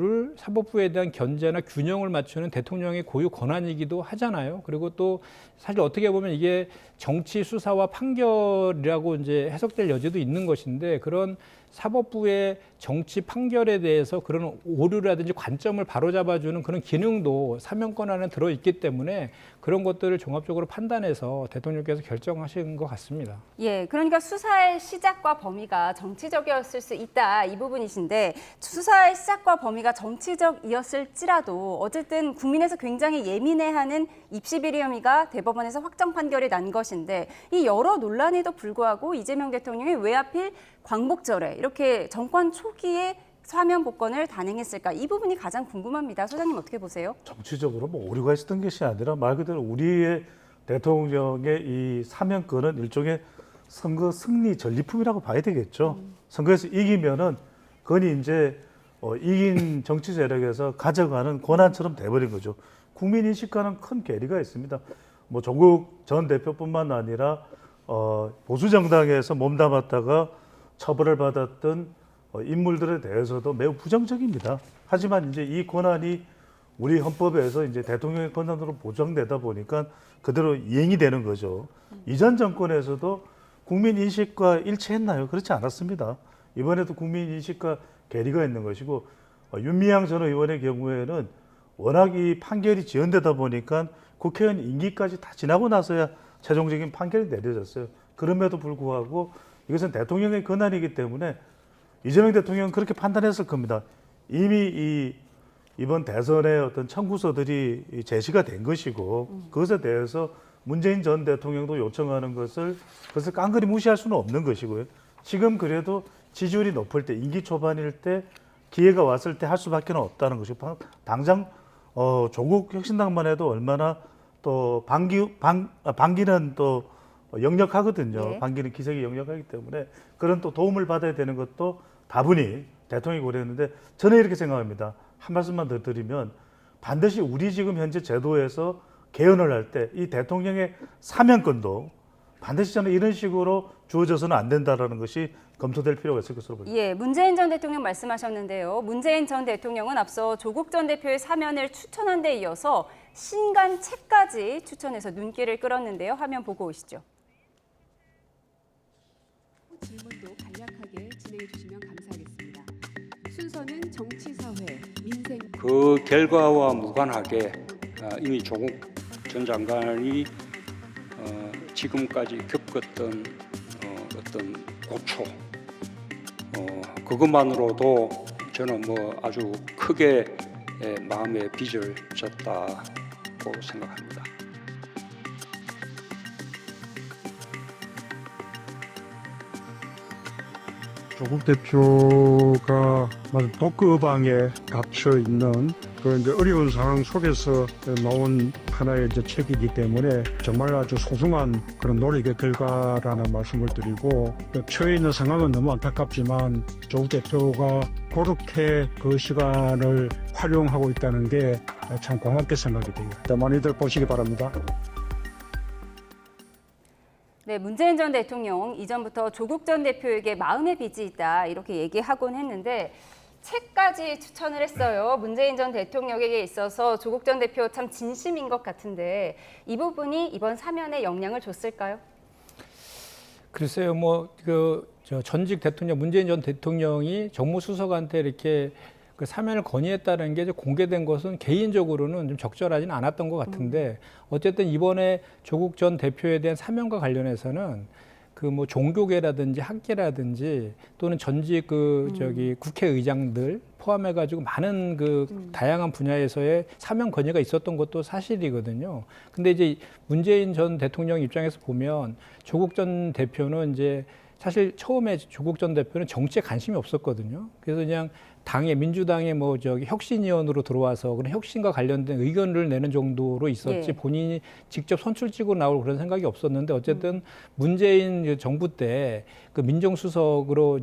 대한 견제나 균형을 맞추는 대통령의 고유 권한이기도 하잖아요. 그리고 또 사실 어떻게 보면 이게 정치 수사와 판결이라고 이제 해석될 여지도 있는 것인데 그런 사법부의 정치 판결에 대해서 그런 오류라든지 관점을 바로잡아주는 그런 기능도 사면권 안에 들어있기 때문에 그런 것들을 종합적으로 판단해서 대통령께서 결정하신 것 같습니다. 예, 그러니까 수사의 시작과 범위가 정치적이었을 수 있다 이 부분이신데 수사의 시작과 범위가 정치적이었을지라도 어쨌든 국민에서 굉장히 예민해하는 입시 비리 혐의가 대법원에서 확정 판결이 난 것인데 이 여러 논란에도 불구하고 이재명 대통령이 왜 하필 광복절에 이렇게 정권 초기에 사면 복권을 단행했을까? 이 부분이 가장 궁금합니다. 소장님 어떻게 보세요? 정치적으로 뭐 오류가 있었던 것이 아니라 말 그대로 우리의 대통령의 이 사면권은 일종의 선거 승리 전리품이라고 봐야 되겠죠. 선거에서 이기면은 그건 이제 이긴 정치 세력에서 가져가는 권한처럼 돼버린 거죠. 국민 인식과는 큰 괴리가 있습니다. 뭐 조국 전 대표뿐만 아니라 보수 정당에서 몸담았다가 처벌을 받았던 인물들에 대해서도 매우 부정적입니다. 하지만 이제 이 권한이 우리 헌법에서 이제 대통령의 권한으로 보장되다 보니까 그대로 이행이 되는 거죠. 이전 정권에서도 국민 인식과 일치했나요? 그렇지 않았습니다. 이번에도 국민 인식과 괴리가 있는 것이고 윤미향 전 의원의 경우에는 워낙 이 판결이 지연되다 보니까 국회의원 임기까지 다 지나고 나서야 최종적인 판결이 내려졌어요. 그럼에도 불구하고 이것은 대통령의 권한이기 때문에 이재명 대통령은 그렇게 판단했을 겁니다. 이미 이번 대선의 어떤 청구서들이 제시가 된 것이고 그것에 대해서 문재인 전 대통령도 요청하는 그것을 깡그리 무시할 수는 없는 것이고요. 지금 그래도 지지율이 높을 때 임기 초반일 때 기회가 왔을 때 할 수밖에 없다는 것이고 당장 조국 혁신당만 해도 얼마나 또 반기는 또 역력하거든요. 네. 반기는 기색이 역력하기 때문에 그런 또 도움을 받아야 되는 것도 다분히 대통령이 고려했는데 저는 이렇게 생각합니다. 한 말씀만 더 드리면 반드시 우리 지금 현재 제도에서 개헌을 할 때 이 대통령의 사면권도 반드시 저는 이런 식으로 주어져서는 안 된다라는 것이 검토될 필요가 있을 것으로 보입니다. 예, 문재인 전 대통령 말씀하셨는데요. 문재인 전 대통령은 앞서 조국 전 대표의 사면을 추천한 데 이어서 신간 책까지 추천해서 눈길을 끌었는데요. 화면 보고 오시죠. 질문도 간략하게 진행해 주시면 감사하겠습니다. 순서는 정치, 사회, 민생. 그 결과와 무관하게 이미 조국 전 장관이 지금까지 겪었던 어떤 고초 그것만으로도 저는 뭐 아주 크게 마음에 빚을 졌다고 생각합니다. 조국 대표가 독거방에 갇혀 있는 그 이제 어려운 상황 속에서 나온 하나의 이제 책이기 때문에 정말 아주 소중한 그런 노력의 결과라는 말씀을 드리고, 처해 있는 상황은 너무 안타깝지만 조국 대표가 그렇게 그 시간을 활용하고 있다는 게 참 고맙게 생각이 돼요. 많이들 보시기 바랍니다. 네, 문재인 전 대통령 이전부터 조국 전 대표에게 마음의 빚이 있다 이렇게 얘기하곤 했는데 책까지 추천을 했어요. 문재인 전 대통령에게 있어서 조국 전 대표 참 진심인 것 같은데 이 부분이 이번 사면에 영향을 줬을까요? 글쎄요, 전직 대통령 문재인 전 대통령이 정무수석한테 이렇게 그 사면을 건의했다는 게 공개된 것은 개인적으로는 좀 적절하지는 않았던 것 같은데 어쨌든 이번에 조국 전 대표에 대한 사면과 관련해서는 그 종교계라든지 학계라든지 또는 전직 국회의장들 포함해가지고 많은 다양한 분야에서의 사면 건의가 있었던 것도 사실이거든요. 근데 이제 문재인 전 대통령 입장에서 보면 조국 전 대표는 이제 사실 처음에 조국 전 대표는 정치에 관심이 없었거든요. 그래서 그냥 민주당의 혁신위원으로 들어와서 그런 혁신과 관련된 의견을 내는 정도로 있었지 본인이 직접 선출직으로 나올 그런 생각이 없었는데 어쨌든 문재인 정부 때 그 민정수석으로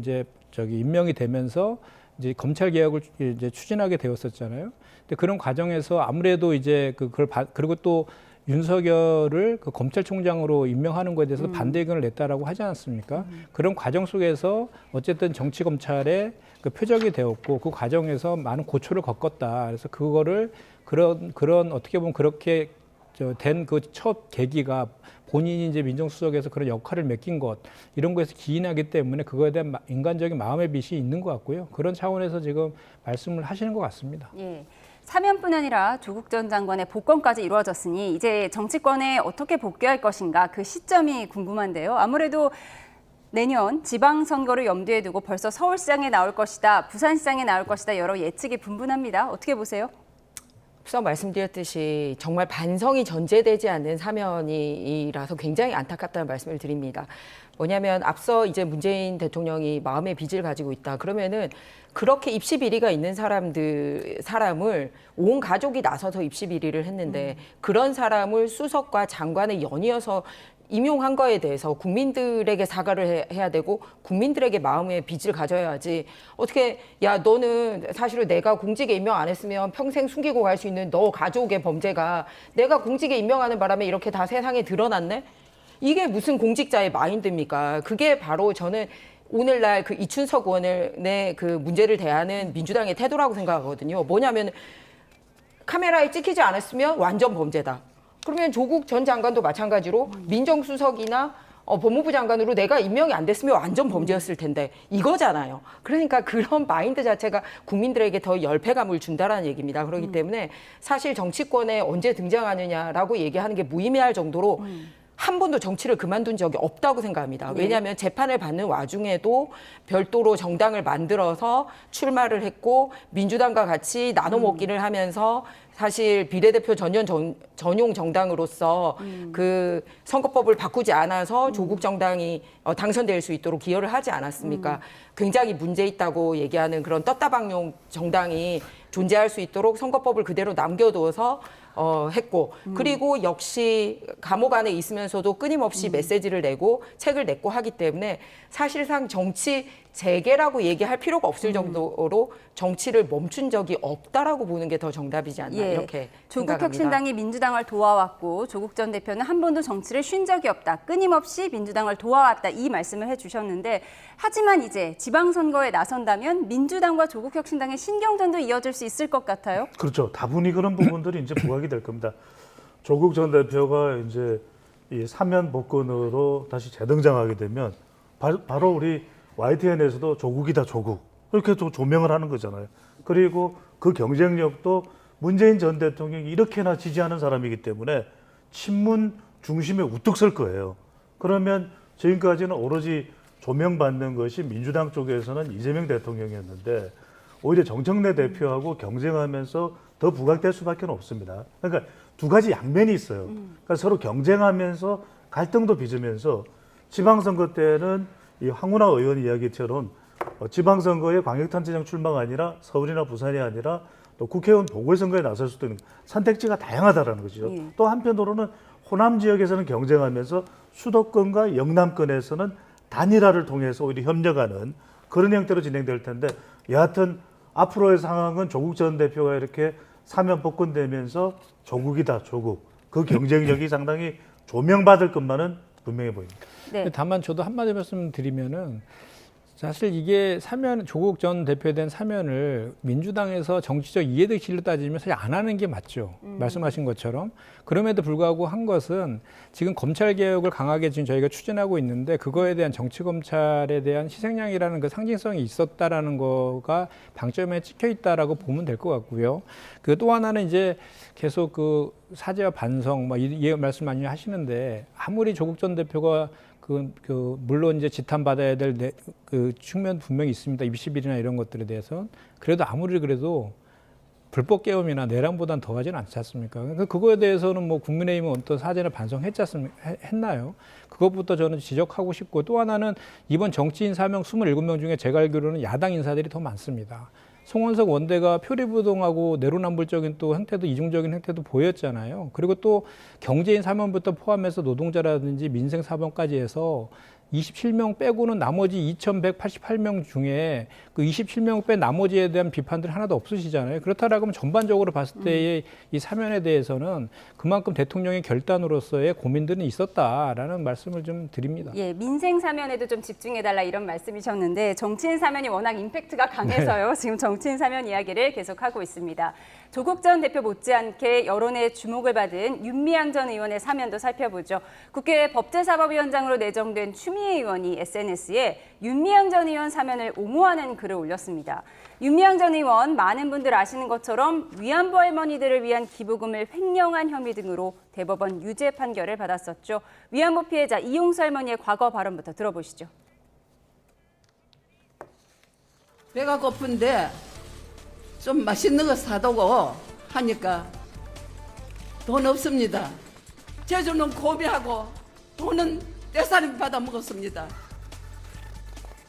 임명이 되면서 이제 검찰 개혁을 이제 추진하게 되었었잖아요. 근데 그런 과정에서 아무래도 그리고 또 윤석열을 그 검찰총장으로 임명하는 것에 대해서 반대 의견을 냈다라고 하지 않았습니까? 그런 과정 속에서 어쨌든 정치 검찰의 그 표적이 되었고 그 과정에서 많은 고초를 겪었다. 그래서 그거를 그런 어떻게 보면 그렇게 된 그 첫 계기가 본인이 이제 민정수석에서 그런 역할을 맡긴 것 이런 거에서 기인하기 때문에 그거에 대한 인간적인 마음의 빚이 있는 것 같고요. 그런 차원에서 지금 말씀을 하시는 것 같습니다. 예. 사면뿐 아니라 조국 전 장관의 복권까지 이루어졌으니 이제 정치권에 어떻게 복귀할 것인가 그 시점이 궁금한데요. 아무래도 내년 지방선거를 염두에 두고 벌써 서울시장에 나올 것이다, 부산시장에 나올 것이다 여러 예측이 분분합니다. 어떻게 보세요? 앞서 말씀드렸듯이 정말 반성이 전제되지 않는 사면이라서 굉장히 안타깝다는 말씀을 드립니다. 뭐냐면 앞서 이제 문재인 대통령이 마음의 빚을 가지고 있다. 그러면은 그렇게 입시 비리가 있는 사람을 온 가족이 나서서 입시 비리를 했는데 그런 사람을 수석과 장관에 연이어서 임용한 거에 대해서 국민들에게 사과를 해야 되고 국민들에게 마음의 빚을 가져야지. 어떻게 너는 사실은 내가 공직에 임명 안 했으면 평생 숨기고 갈 수 있는 너 가족의 범죄가 내가 공직에 임명하는 바람에 이렇게 다 세상에 드러났네? 이게 무슨 공직자의 마인드입니까? 그게 바로 저는 오늘날 그 이춘석 의원의 그 문제를 대하는 민주당의 태도라고 생각하거든요. 뭐냐면 카메라에 찍히지 않았으면 완전 범죄다. 그러면 조국 전 장관도 마찬가지로 민정수석이나 법무부 장관으로 내가 임명이 안 됐으면 완전 범죄였을 텐데 이거잖아요. 그러니까 그런 마인드 자체가 국민들에게 더 열패감을 준다라는 얘기입니다. 그렇기 때문에 사실 정치권에 언제 등장하느냐라고 얘기하는 게 무의미할 정도로 한 번도 정치를 그만둔 적이 없다고 생각합니다. 왜냐하면 재판을 받는 와중에도 별도로 정당을 만들어서 출마를 했고 민주당과 같이 나눠 먹기를 하면서 사실 비례대표 전용 정당으로서 그 선거법을 바꾸지 않아서 조국 정당이 당선될 수 있도록 기여를 하지 않았습니까? 굉장히 문제 있다고 얘기하는 그런 떴다방용 정당이 존재할 수 있도록 선거법을 그대로 남겨두어서 했고 그리고 역시 감옥 안에 있으면서도 끊임없이 메시지를 내고 책을 냈고 하기 때문에 사실상 정치 재개라고 얘기할 필요가 없을 정도로 정치를 멈춘 적이 없다라고 보는 게 더 정답이지 않나 이렇게 조국 생각합니다. 혁신당이 민주당을 도와왔고 조국 전 대표는 한 번도 정치를 쉰 적이 없다. 끊임없이 민주당을 도와왔다. 이 말씀을 해주셨는데 하지만 이제 지방선거에 나선다면 민주당과 조국 혁신당의 신경전도 이어질 수 있을 것 같아요. 그렇죠. 다분히 그런 부분들이 이제 부각이 될 겁니다. 조국 전 대표가 이제 이 사면 복권으로 다시 재등장하게 되면 바로 우리 YTN에서도 조국이다 조국 이렇게 또 조명을 하는 거잖아요. 그리고 그 경쟁력도 문재인 전 대통령이 이렇게나 지지하는 사람이기 때문에 친문 중심에 우뚝 설 거예요. 그러면 지금까지는 오로지 조명받는 것이 민주당 쪽에서는 이재명 대통령이었는데 오히려 정청래 대표하고 경쟁하면서 더 부각될 수밖에 없습니다. 그러니까 두 가지 양면이 있어요. 그러니까 서로 경쟁하면서 갈등도 빚으면서 지방선거 때는 이 황운하 의원 이야기처럼 지방선거에 광역단체장 출마가 아니라 서울이나 부산이 아니라 또 국회의원 보궐선거에 나설 수도 있는 선택지가 다양하다라는 것이죠. 또 한편으로는 호남 지역에서는 경쟁하면서 수도권과 영남권에서는 단일화를 통해서 오히려 협력하는 그런 형태로 진행될 텐데 여하튼 앞으로의 상황은 조국 전 대표가 이렇게 사면 복권되면서 조국이다, 조국. 그 경쟁력이 상당히 조명받을 것만은 분명해 보입니다. 네. 다만 저도 한마디 말씀드리면은 사실 이게 사면, 조국 전 대표에 대한 사면을 민주당에서 정치적 이해득실로 따지면 사실 안 하는 게 맞죠. 말씀하신 것처럼. 그럼에도 불구하고 한 것은 지금 검찰개혁을 강하게 지금 저희가 추진하고 있는데 그거에 대한 정치검찰에 대한 희생양이라는 그 상징성이 있었다라는 거가 방점에 찍혀 있다라고 보면 될 것 같고요. 그 또 하나는 이제 계속 그 사죄와 반성, 이 말씀 많이 하시는데 아무리 조국 전 대표가 물론 이제 지탄받아야 될 그 측면 분명히 있습니다. 입시비리나 이런 것들에 대해서. 그래도 아무리 그래도 불법 계엄이나 내란보단 더하지는 않지 않습니까? 그러니까 그거에 대해서는 뭐 국민의힘은 어떤 사죄나 반성했나요? 그것부터 저는 지적하고 싶고 또 하나는 이번 정치인 사명 27명 중에 제가 알기로는 야당 인사들이 더 많습니다. 송원석 원대가 표리부동하고 내로남불적인 또 행태도 이중적인 행태도 보였잖아요. 그리고 또 경제인 사면부터 포함해서 노동자라든지 민생 사범까지 해서 27명 빼고는 나머지 2,188명 중에 그 27명 뺀 나머지에 대한 비판들이 하나도 없으시잖아요. 그렇다라고 하면 전반적으로 봤을 때의 이 사면에 대해서는 그만큼 대통령의 결단으로서의 고민들은 있었다라는 말씀을 좀 드립니다. 예, 민생 사면에도 좀 집중해달라 이런 말씀이셨는데 정치인 사면이 워낙 임팩트가 강해서요. 네. 지금 정치인 사면 이야기를 계속하고 있습니다. 조국 전 대표 못지않게 여론의 주목을 받은 윤미향 전 의원의 사면도 살펴보죠. 국회 법제사법위원장으로 내정된 추미애 의원이 SNS에 윤미향 전 의원 사면을 옹호하는 글을 올렸습니다. 윤미향 전 의원 많은 분들 아시는 것처럼 위안부 할머니들을 위한 기부금을 횡령한 혐의 등으로 대법원 유죄 판결을 받았었죠. 위안부 피해자 이용수 할머니의 과거 발언부터 들어보시죠. 배가 고픈데 좀 맛있는 거 사두고 하니까 돈 없습니다. 제주는 고비하고 돈은 떼살이 받아 먹었습니다.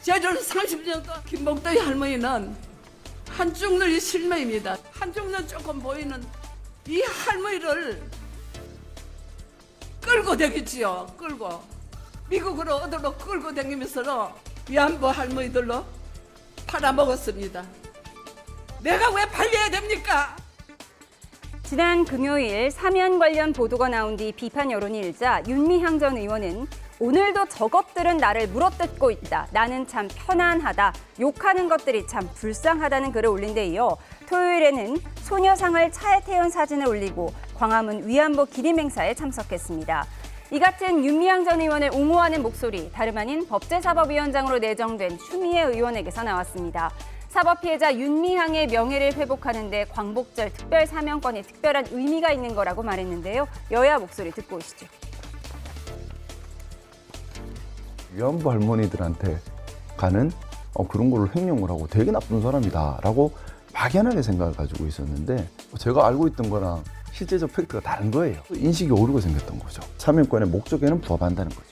제주는 30년 동안 김복도의 할머니는 한중널이 실매입니다. 한중널 조금 보이는 이 할머니를 끌고 다니지요. 끌고 미국으로 어디로 끌고 다니면서 위안부 할머니들로 팔아먹었습니다. 내가 왜 팔려야 됩니까? 지난 금요일 사면 관련 보도가 나온 뒤 비판 여론이 일자 윤미향 전 의원은 오늘도 저것들은 나를 물어뜯고 있다. 나는 참 편안하다. 욕하는 것들이 참 불쌍하다는 글을 올린 데 이어 토요일에는 소녀상을 차에 태운 사진을 올리고 광화문 위안부 기림 행사에 참석했습니다. 이 같은 윤미향 전 의원을 옹호하는 목소리 다름 아닌 법제사법위원장으로 내정된 추미애 의원에게서 나왔습니다. 사법 피해자 윤미향의 명예를 회복하는 데 광복절 특별 사면권이 특별한 의미가 있는 거라고 말했는데요. 여야 목소리 듣고 오시죠. 위안부 할머니들한테 가는 그런 걸로 횡령을 하고 되게 나쁜 사람이다라고 막연하게 생각을 가지고 있었는데 제가 알고 있던 거랑 실제적 팩트가 다른 거예요. 인식이 오르고 생겼던 거죠. 사면권의 목적에는 부합한다는 거죠.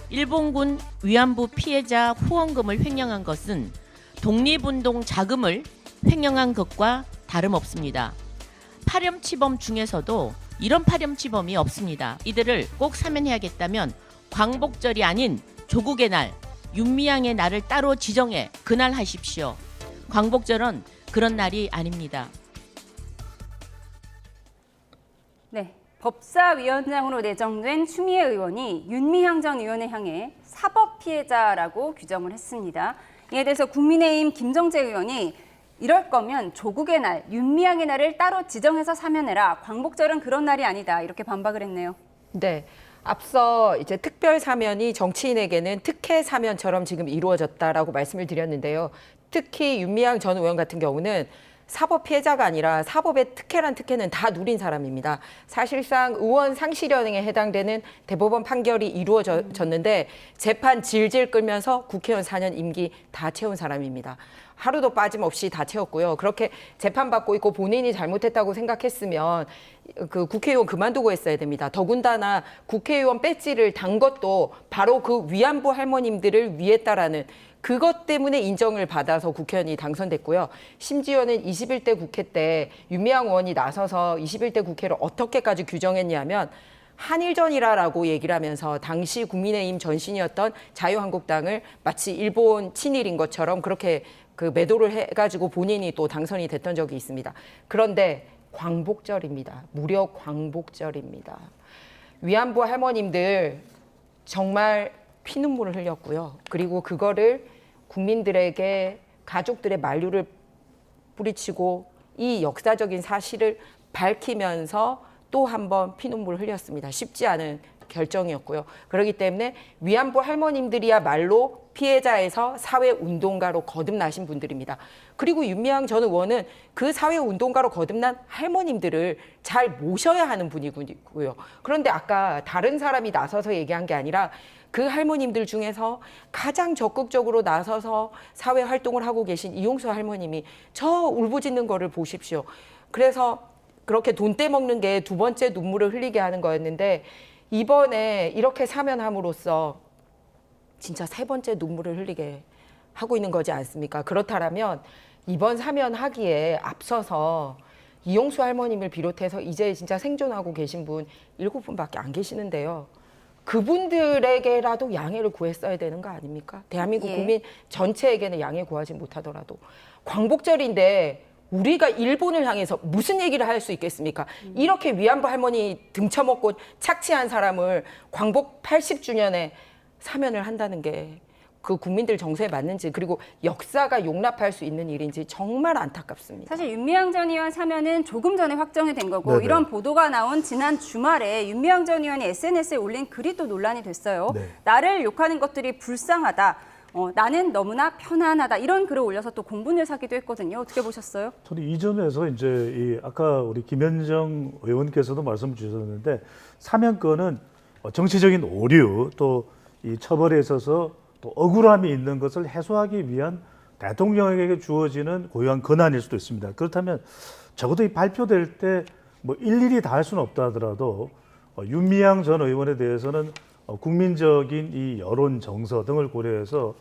일본군 위안부 피해자 후원금을 횡령한 것은 독립운동 자금을 횡령한 것과 다름없습니다. 파렴치범 중에서도 이런 파렴치범이 없습니다. 이들을 꼭 사면해야겠다면 광복절이 아닌 조국의 날, 윤미향의 날을 따로 지정해 그날 하십시오. 광복절은 그런 날이 아닙니다. 네, 법사위원장으로 내정된 추미애 의원이 윤미향 전 의원을 향해 사법 피해자라고 규정을 했습니다. 이에 대해서 국민의힘 김정재 의원이 이럴 거면 조국의 날, 윤미향의 날을 따로 지정해서 사면해라. 광복절은 그런 날이 아니다. 이렇게 반박을 했네요. 네. 앞서 이제 특별 사면이 정치인에게는 특혜 사면처럼 지금 이루어졌다라고 말씀을 드렸는데요. 특히 윤미향 전 의원 같은 경우는 사법 피해자가 아니라 사법의 특혜란 특혜는 다 누린 사람입니다. 사실상 의원 상실현행에 해당되는 대법원 판결이 이루어졌는데 재판 질질 끌면서 국회의원 4년 임기 다 채운 사람입니다. 하루도 빠짐없이 다 채웠고요. 그렇게 재판받고 있고 본인이 잘못했다고 생각했으면 그 국회의원 그만두고 했어야 됩니다. 더군다나 국회의원 배지를 단 것도 바로 그 위안부 할머님들을 위했다라는 그것 때문에 인정을 받아서 국회의원이 당선됐고요. 심지어는 21대 국회 때 윤미향 의원이 나서서 21대 국회를 어떻게까지 규정했냐면 한일전이라고 얘기를 하면서 당시 국민의힘 전신이었던 자유한국당을 마치 일본 친일인 것처럼 그렇게 그 매도를 해가지고 본인이 또 당선이 됐던 적이 있습니다. 그런데 광복절입니다. 무려 광복절입니다. 위안부 할머님들 정말 피눈물을 흘렸고요. 그리고 그거를 국민들에게 가족들의 만류를 뿌리치고 이 역사적인 사실을 밝히면서 또 한 번 피눈물을 흘렸습니다. 쉽지 않은 결정이었고요. 그렇기 때문에 위안부 할머님들이야말로 피해자에서 사회운동가로 거듭나신 분들입니다. 그리고 윤미향 전 의원은 그 사회운동가로 거듭난 할머님들을 잘 모셔야 하는 분이고요. 그런데 아까 다른 사람이 나서서 얘기한 게 아니라 그 할머님들 중에서 가장 적극적으로 나서서 사회활동을 하고 계신 이용수 할머님이 저 울부짖는 거를 보십시오. 그래서 그렇게 돈 떼먹는 게 두 번째 눈물을 흘리게 하는 거였는데 이번에 이렇게 사면함으로써 진짜 세 번째 눈물을 흘리게 하고 있는 거지 않습니까? 그렇다면 이번 사면하기에 앞서서 이용수 할머님을 비롯해서 이제 진짜 생존하고 계신 분 7분밖에 안 계시는데요. 그분들에게라도 양해를 구했어야 되는 거 아닙니까? 대한민국 국민 전체에게는 양해 구하지 못하더라도 광복절인데 우리가 일본을 향해서 무슨 얘기를 할 수 있겠습니까? 이렇게 위안부 할머니 등쳐먹고 착취한 사람을 광복 80주년에 사면을 한다는 게 그 국민들 정서에 맞는지 그리고 역사가 용납할 수 있는 일인지 정말 안타깝습니다. 사실 윤미향 전 의원 사면은 조금 전에 확정이 된 거고 네네. 이런 보도가 나온 지난 주말에 윤미향 전 의원이 SNS에 올린 글이 또 논란이 됐어요. 네. 나를 욕하는 것들이 불쌍하다. 나는 너무나 편안하다. 이런 글을 올려서 또 공분을 사기도 했거든요. 어떻게 보셨어요? 저는 이 점에서 이제 아까 우리 김현정 의원께서도 말씀 주셨는데 사면권은 정치적인 오류 또 이 처벌에 있어서 또 억울함이 있는 것을 해소하기 위한 대통령에게 주어지는 고유한 권한일 수도 있습니다. 그렇다면 적어도 이 발표될 때 뭐 일일이 다 할 수는 없다 하더라도 윤미향 전 의원에 대해서는 국민적인 이 여론 정서 등을 고려해서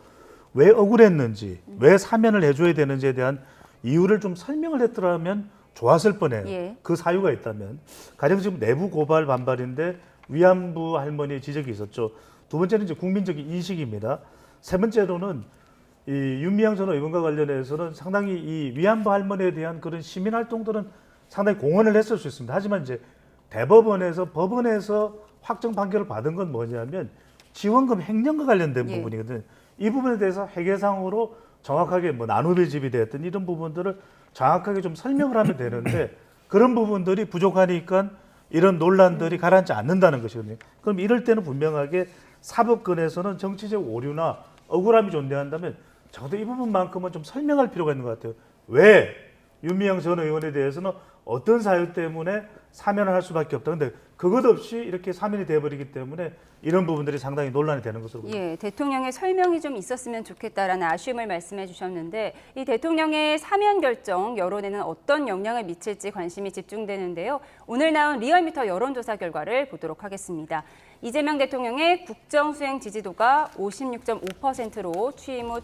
왜 억울했는지, 왜 사면을 해줘야 되는지에 대한 이유를 좀 설명을 했더라면 좋았을 뻔해요. 예. 그 사유가 있다면. 가령 지금 내부 고발 반발인데 위안부 할머니 지적이 있었죠. 두 번째는 이제 국민적인 인식입니다. 세 번째로는 이 윤미향 전 의원과 관련해서는 상당히 이 위안부 할머니에 대한 그런 시민 활동들은 상당히 공헌을 했을 수 있습니다. 하지만 이제 대법원에서 법원에서 확정 판결을 받은 건 뭐냐면 지원금 횡령과 관련된 부분이거든요. 이 부분에 대해서 회계상으로 정확하게 뭐 나눔의 집이 됐든 이런 부분들을 정확하게 좀 설명을 하면 되는데 그런 부분들이 부족하니까 이런 논란들이 가라앉지 않는다는 것이거든요. 그럼 이럴 때는 분명하게 사법권에서는 정치적 오류나 억울함이 존재한다면 적어도 이 부분만큼은 좀 설명할 필요가 있는 것 같아요. 왜 윤미향 전 의원에 대해서는 어떤 사유 때문에 사면을 할 수밖에 없다. 근데 그것 없이 이렇게 사면이 돼버리기 때문에 이런 부분들이 상당히 논란이 되는 것으로 보입니다. 예, 대통령의 설명이 좀 있었으면 좋겠다라는 아쉬움을 말씀해 주셨는데 이 대통령의 사면 결정 여론에는 어떤 영향을 미칠지 관심이 집중되는데요. 오늘 나온 리얼미터 여론조사 결과를 보도록 하겠습니다. 이재명 대통령의 국정수행 지지도가 56.5%로 취임 후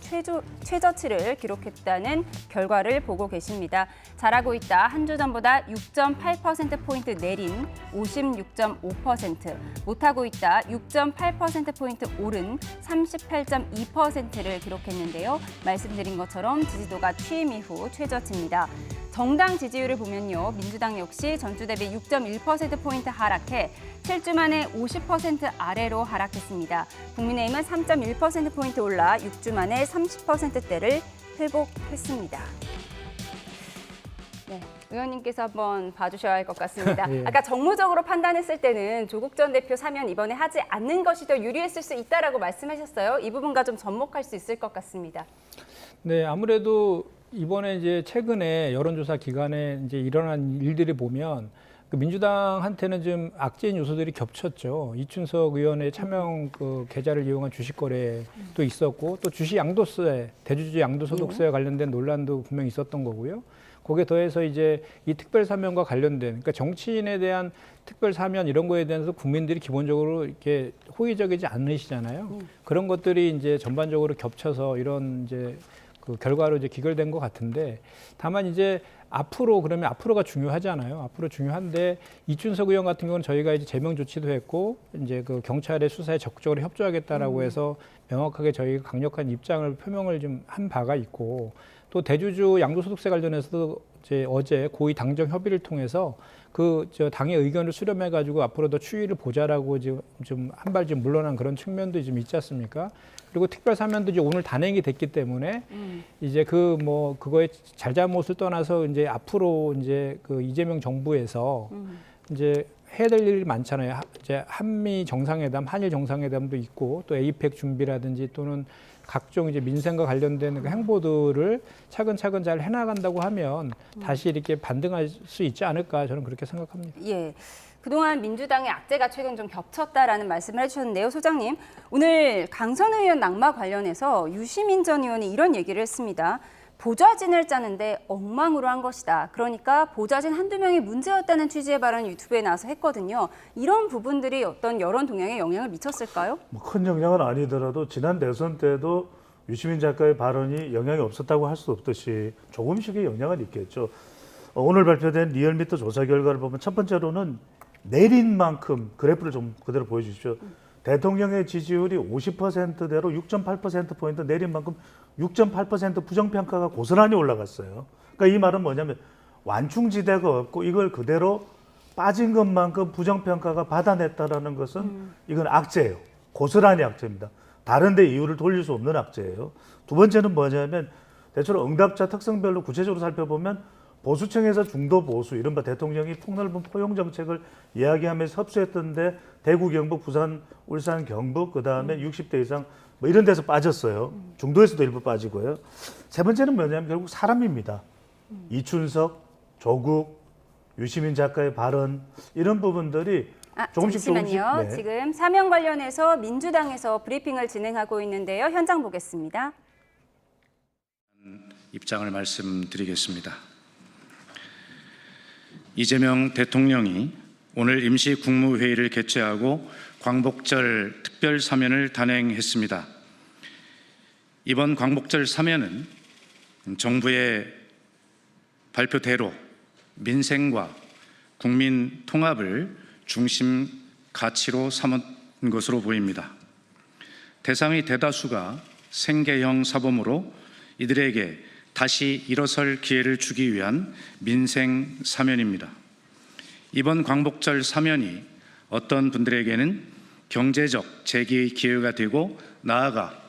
최저치를 기록했다는 결과를 보고 계십니다. 잘하고 있다 한 주 전보다 6.8%포인트 내린 56.5%, 못하고 있다 6.8%포인트 오른 38.2%를 기록했는데요. 말씀드린 것처럼 지지도가 취임 이후 최저치입니다. 정당 지지율을 보면요. 민주당 역시 전주 대비 6.1%포인트 하락해 7주 만에 50% 아래로 하락했습니다. 국민의힘은 3.1%포인트 올라 6주 만에 30%대를 회복했습니다. 네, 의원님께서 한번 봐주셔야 할 것 같습니다. 예. 아까 정무적으로 판단했을 때는 조국 전 대표 사면 이번에 하지 않는 것이 더 유리했을 수 있다라고 말씀하셨어요. 이 부분과 좀 접목할 수 있을 것 같습니다. 네, 아무래도 이번에 이제 최근에 여론조사 기간에 이제 일어난 일들이 보면 민주당한테는 좀 악재인 요소들이 겹쳤죠. 이춘석 의원의 차명 그 계좌를 이용한 주식 거래도 있었고, 또 주식 양도세, 대주주 양도소득세와 관련된 논란도 분명히 있었던 거고요. 거기에 더해서 이제 이 특별 사면과 관련된, 그러니까 정치인에 대한 특별 사면 이런 거에 대해서 국민들이 기본적으로 이렇게 호의적이지 않으시잖아요. 그런 것들이 이제 전반적으로 겹쳐서 이런 이제 그 결과로 이제 기결된 것 같은데, 다만 이제 그러면 앞으로가 중요하잖아요. 앞으로 중요한데, 이춘석 의원 같은 경우는 저희가 이제 제명 조치도 했고, 이제 그 경찰의 수사에 적극적으로 협조하겠다라고 해서 명확하게 저희가 강력한 입장을 표명을 좀 한 바가 있고, 또 대주주 양도소득세 관련해서도 이제 어제 고위 당정 협의를 통해서 저 당의 의견을 수렴해 가지고 앞으로 더 추이를 보자라고 지금 좀 한 발 좀 물러난 그런 측면도 좀 있지 않습니까? 그리고 특별 사면도 이제 오늘 단행이 됐기 때문에 이제 그거의 잘잘못을 떠나서 이제 앞으로 이제 그 이재명 정부에서 이제 해야 될 일이 많잖아요. 이제 한미 정상회담, 한일 정상회담도 있고, 또 에이펙 준비라든지 또는 각종 이제 민생과 관련된 그 행보들을 차근차근 잘 해나간다고 하면 다시 이렇게 반등할 수 있지 않을까, 저는 그렇게 생각합니다. 예. 그동안 민주당의 악재가 최근 좀 겹쳤다라는 말씀을 해주셨는데요. 소장님, 오늘 강선 의원 낙마 관련해서 유시민 전 의원이 이런 얘기를 했습니다. 보좌진을 짜는데 엉망으로 한 것이다. 그러니까 보좌진 한두 명이 문제였다는 취지의 발언을 유튜브에 나와서 했거든요. 이런 부분들이 어떤 여론 동향에 영향을 미쳤을까요? 큰 영향은 아니더라도 지난 대선 때도 유시민 작가의 발언이 영향이 없었다고 할 수 없듯이 조금씩의 영향은 있겠죠. 오늘 발표된 리얼미터 조사 결과를 보면 첫 번째로는 내린 만큼 그래프를 좀 그대로 보여주십시오. 대통령의 지지율이 50%대로 6.8%포인트 내린 만큼 6.8% 부정평가가 고스란히 올라갔어요. 그러니까 이 말은 뭐냐면 완충지대가 없고 이걸 그대로 빠진 것만큼 부정평가가 받아냈다라는 것은 이건 악재예요. 고스란히 악재입니다. 다른 데 이유를 돌릴 수 없는 악재예요. 두 번째는 뭐냐면 대체로 응답자 특성별로 구체적으로 살펴보면 보수층에서 중도 보수, 이른바 대통령이 폭넓은 포용 정책을 이야기하면서 흡수했던데 대구, 경북, 부산, 울산, 경북, 그다음에 60대 이상 뭐 이런 데서 빠졌어요. 중도에서도 일부 빠지고요. 세 번째는 뭐냐면 결국 사람입니다. 이춘석, 조국, 유시민 작가의 발언, 이런 부분들이 잠시만요. 네. 지금 사면 관련해서 민주당에서 브리핑을 진행하고 있는데요. 현장 보겠습니다. 입장을 말씀드리겠습니다. 이재명 대통령이 오늘 임시 국무회의를 개최하고 광복절 특별 사면을 단행했습니다. 이번 광복절 사면은 정부의 발표대로 민생과 국민 통합을 중심 가치로 삼은 것으로 보입니다. 대상의 대다수가 생계형 사범으로 이들에게 다시 일어설 기회를 주기 위한 민생 사면입니다. 이번 광복절 사면이 어떤 분들에게는 경제적 재기의 기회가 되고 나아가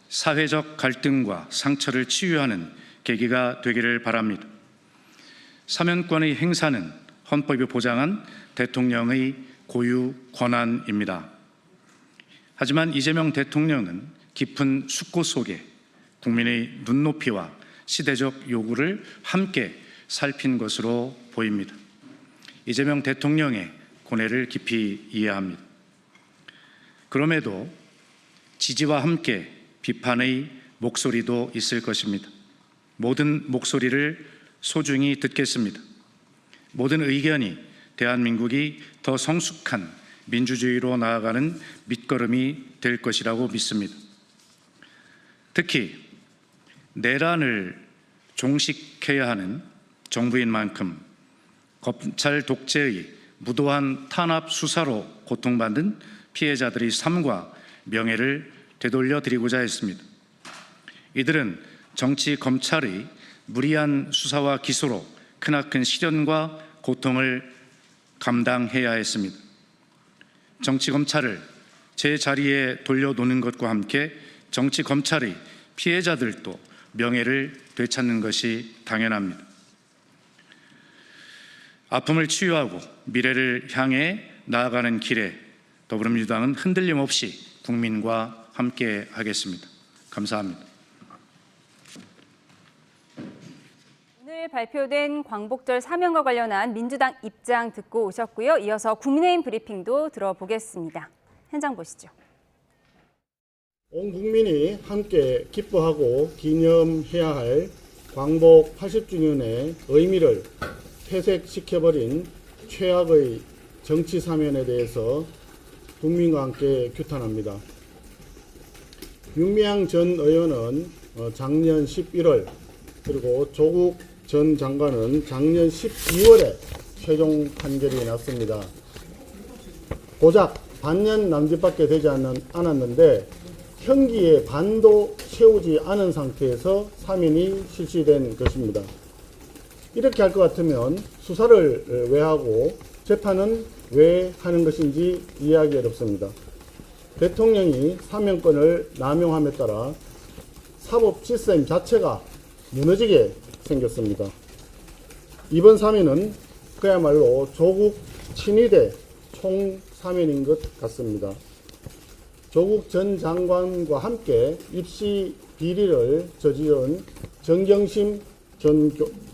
사회적 갈등과 상처를 치유하는 계기가 되기를 바랍니다. 사면권의 행사는 헌법이 보장한 대통령의 고유 권한입니다. 하지만 이재명 대통령은 깊은 숙고 속에 국민의 눈높이와 시대적 요구를 함께 살핀 것으로 보입니다. 이재명 대통령의 고뇌를 깊이 이해합니다. 그럼에도 지지와 함께 비판의 목소리도 있을 것입니다. 모든 목소리를 소중히 듣겠습니다. 모든 의견이 대한민국이 더 성숙한 민주주의로 나아가는 밑거름이 될 것이라고 믿습니다. 특히 내란을 종식해야 하는 정부인 만큼 검찰 독재의 무도한 탄압 수사로 고통받는 피해자들의 삶과 명예를 되돌려 드리고자 했습니다. 이들은 정치 검찰의 무리한 수사와 기소로 크나큰 시련과 고통을 감당해야 했습니다. 정치 검찰을 제 자리에 돌려놓는 것과 함께 정치 검찰의 피해자들도 명예를 되찾는 것이 당연합니다. 아픔을 치유하고 미래를 향해 나아가는 길에 더불어민주당은 흔들림 없이 국민과 함께 하겠습니다. 감사합니다. 오늘 오늘 발표된 광복절 사면과 관련한 민주당 입장 듣고 오셨고요. 이어서 국민의힘 브리핑도 들어보겠습니다. 현장 보시죠. 온 국민이 함께 기뻐하고 기념해야 할 광복 80주년의 의미를 퇴색시켜버린 최악의 정치 사면에 대해서 국민과 함께 규탄합니다. 윤미향 전 의원은 작년 11월 그리고 조국 전 장관은 작년 12월에 최종 판결이 났습니다. 고작 반년 남짓밖에 되지 않았는데 형기에 반도 채우지 않은 상태에서 사면이 실시된 것입니다. 이렇게 할 것 같으면 수사를 왜 하고 재판은 왜 하는 것인지 이해하기 어렵습니다. 대통령이 사면권을 남용함에 따라 사법 시스템 자체가 무너지게 생겼습니다. 이번 사면은 그야말로 조국 친위대 총사면인 것 같습니다. 조국 전 장관과 함께 입시 비리를 저지른 정경심 전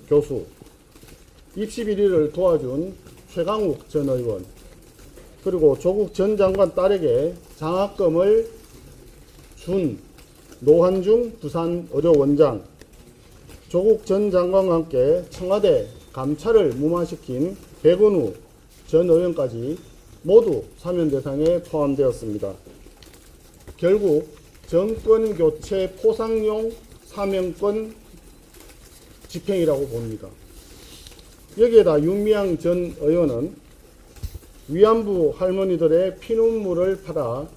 교수, 입시 비리를 도와준 최강욱 전 의원, 그리고 조국 전 장관 딸에게 장학금을 준 노한중 부산의료원장, 조국 전 장관과 함께 청와대 감찰을 무마시킨 백은우 전 의원까지 모두 사면 대상에 포함되었습니다. 결국 정권 교체 포상용 사면권 집행이라고 봅니다. 여기에다 윤미향 전 의원은 위안부 할머니들의 피눈물을 팔아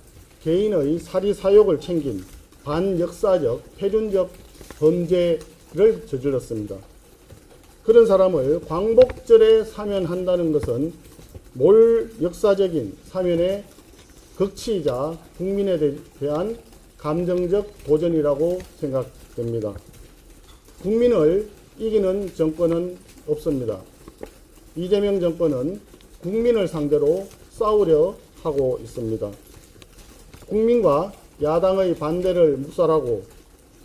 개인의 사리사욕을 챙긴 반역사적, 패륜적 범죄를 저질렀습니다. 그런 사람을 광복절에 사면한다는 것은 몰 역사적인 사면의 극치이자 국민에 대한 감정적 도전이라고 생각됩니다. 국민을 이기는 정권은 없습니다. 이재명 정권은 국민을 상대로 싸우려 하고 있습니다. 국민과 야당의 반대를 묵살하고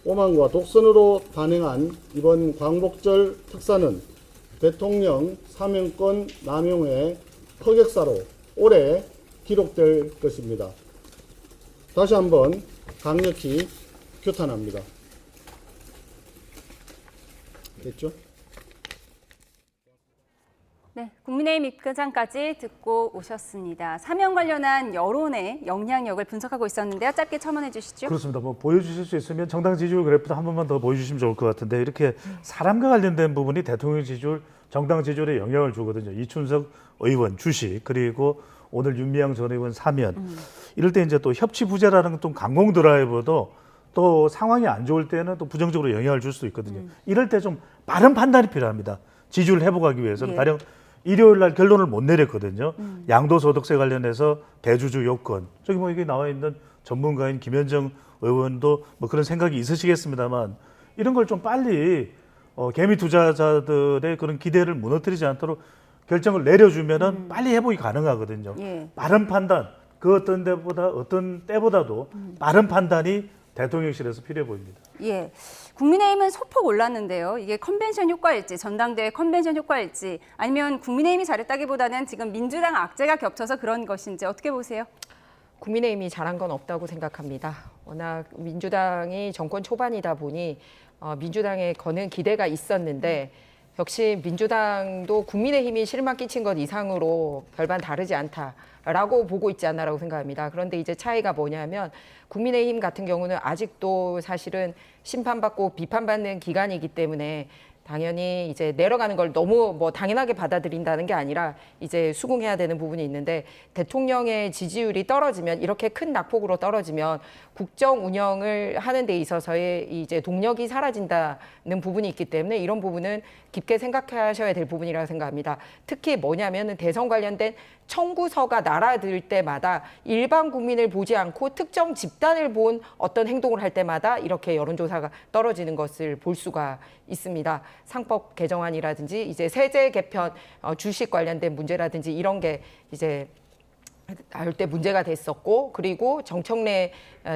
오만과 독선으로 단행한 이번 광복절 특사는 대통령 사면권 남용의 흑역사로 오래 기록될 것입니다. 다시 한번 강력히 규탄합니다. 됐죠? 네, 국민의힘 입장까지 듣고 오셨습니다. 사면 관련한 여론의 영향력을 분석하고 있었는데요. 짧게 첨언해 주시죠. 그렇습니다. 뭐 보여주실 수 있으면 정당 지지율 그래프도 한 번만 더 보여주시면 좋을 것 같은데 이렇게 사람과 관련된 부분이 대통령 지지율, 정당 지지율에 영향을 주거든요. 이춘석 의원 주식 그리고 오늘 윤미향 전 의원 사면 이럴 때 이제 또 협치 부재라는 또 강공 드라이버도 또 상황이 안 좋을 때는 또 부정적으로 영향을 줄 수 있거든요. 이럴 때 좀 빠른 판단이 필요합니다. 지지율을 회복하기 위해서는 가령 일요일 날 결론을 못 내렸거든요. 양도소득세 관련해서 대주주 요건. 저기 뭐 이게 나와 있는 전문가인 김현정 의원도 뭐 그런 생각이 있으시겠습니다만 이런 걸 좀 빨리 개미 투자자들의 그런 기대를 무너뜨리지 않도록 결정을 내려주면은 빨리 회복이 가능하거든요. 빠른 판단, 그 어떤 때보다도 빠른 판단이 대통령실에서 필요해 보입니다. 예, 국민의힘은 소폭 올랐는데요. 이게 컨벤션 효과일지, 전당대회 컨벤션 효과일지, 아니면 국민의힘이 잘했다기보다는 지금 민주당 악재가 겹쳐서 그런 것인지 어떻게 보세요? 국민의힘이 잘한 건 없다고 생각합니다. 워낙 민주당이 정권 초반이다 보니 민주당에 거는 기대가 있었는데 역시 민주당도 국민의힘이 실망 끼친 것 이상으로 별반 다르지 않다라고 보고 있지 않나라고 생각합니다. 그런데 이제 차이가 뭐냐면 국민의힘 같은 경우는 아직도 사실은 심판받고 비판받는 기간이기 때문에 당연히 이제 내려가는 걸 너무 뭐 당연하게 받아들인다는 게 아니라 이제 수긍해야 되는 부분이 있는데 대통령의 지지율이 떨어지면 이렇게 큰 낙폭으로 떨어지면 국정 운영을 하는 데 있어서의 이제 동력이 사라진다는 부분이 있기 때문에 이런 부분은 깊게 생각하셔야 될 부분이라고 생각합니다. 특히 뭐냐면은 대선 관련된 청구서가 날아들 때마다 일반 국민을 보지 않고 특정 집단을 본 어떤 행동을 할 때마다 이렇게 여론조사가 떨어지는 것을 볼 수가 있습니다. 상법 개정안이라든지 이제 세제 개편, 주식 관련된 문제라든지 이런 게 이제 할 때 문제가 됐었고, 그리고 정청래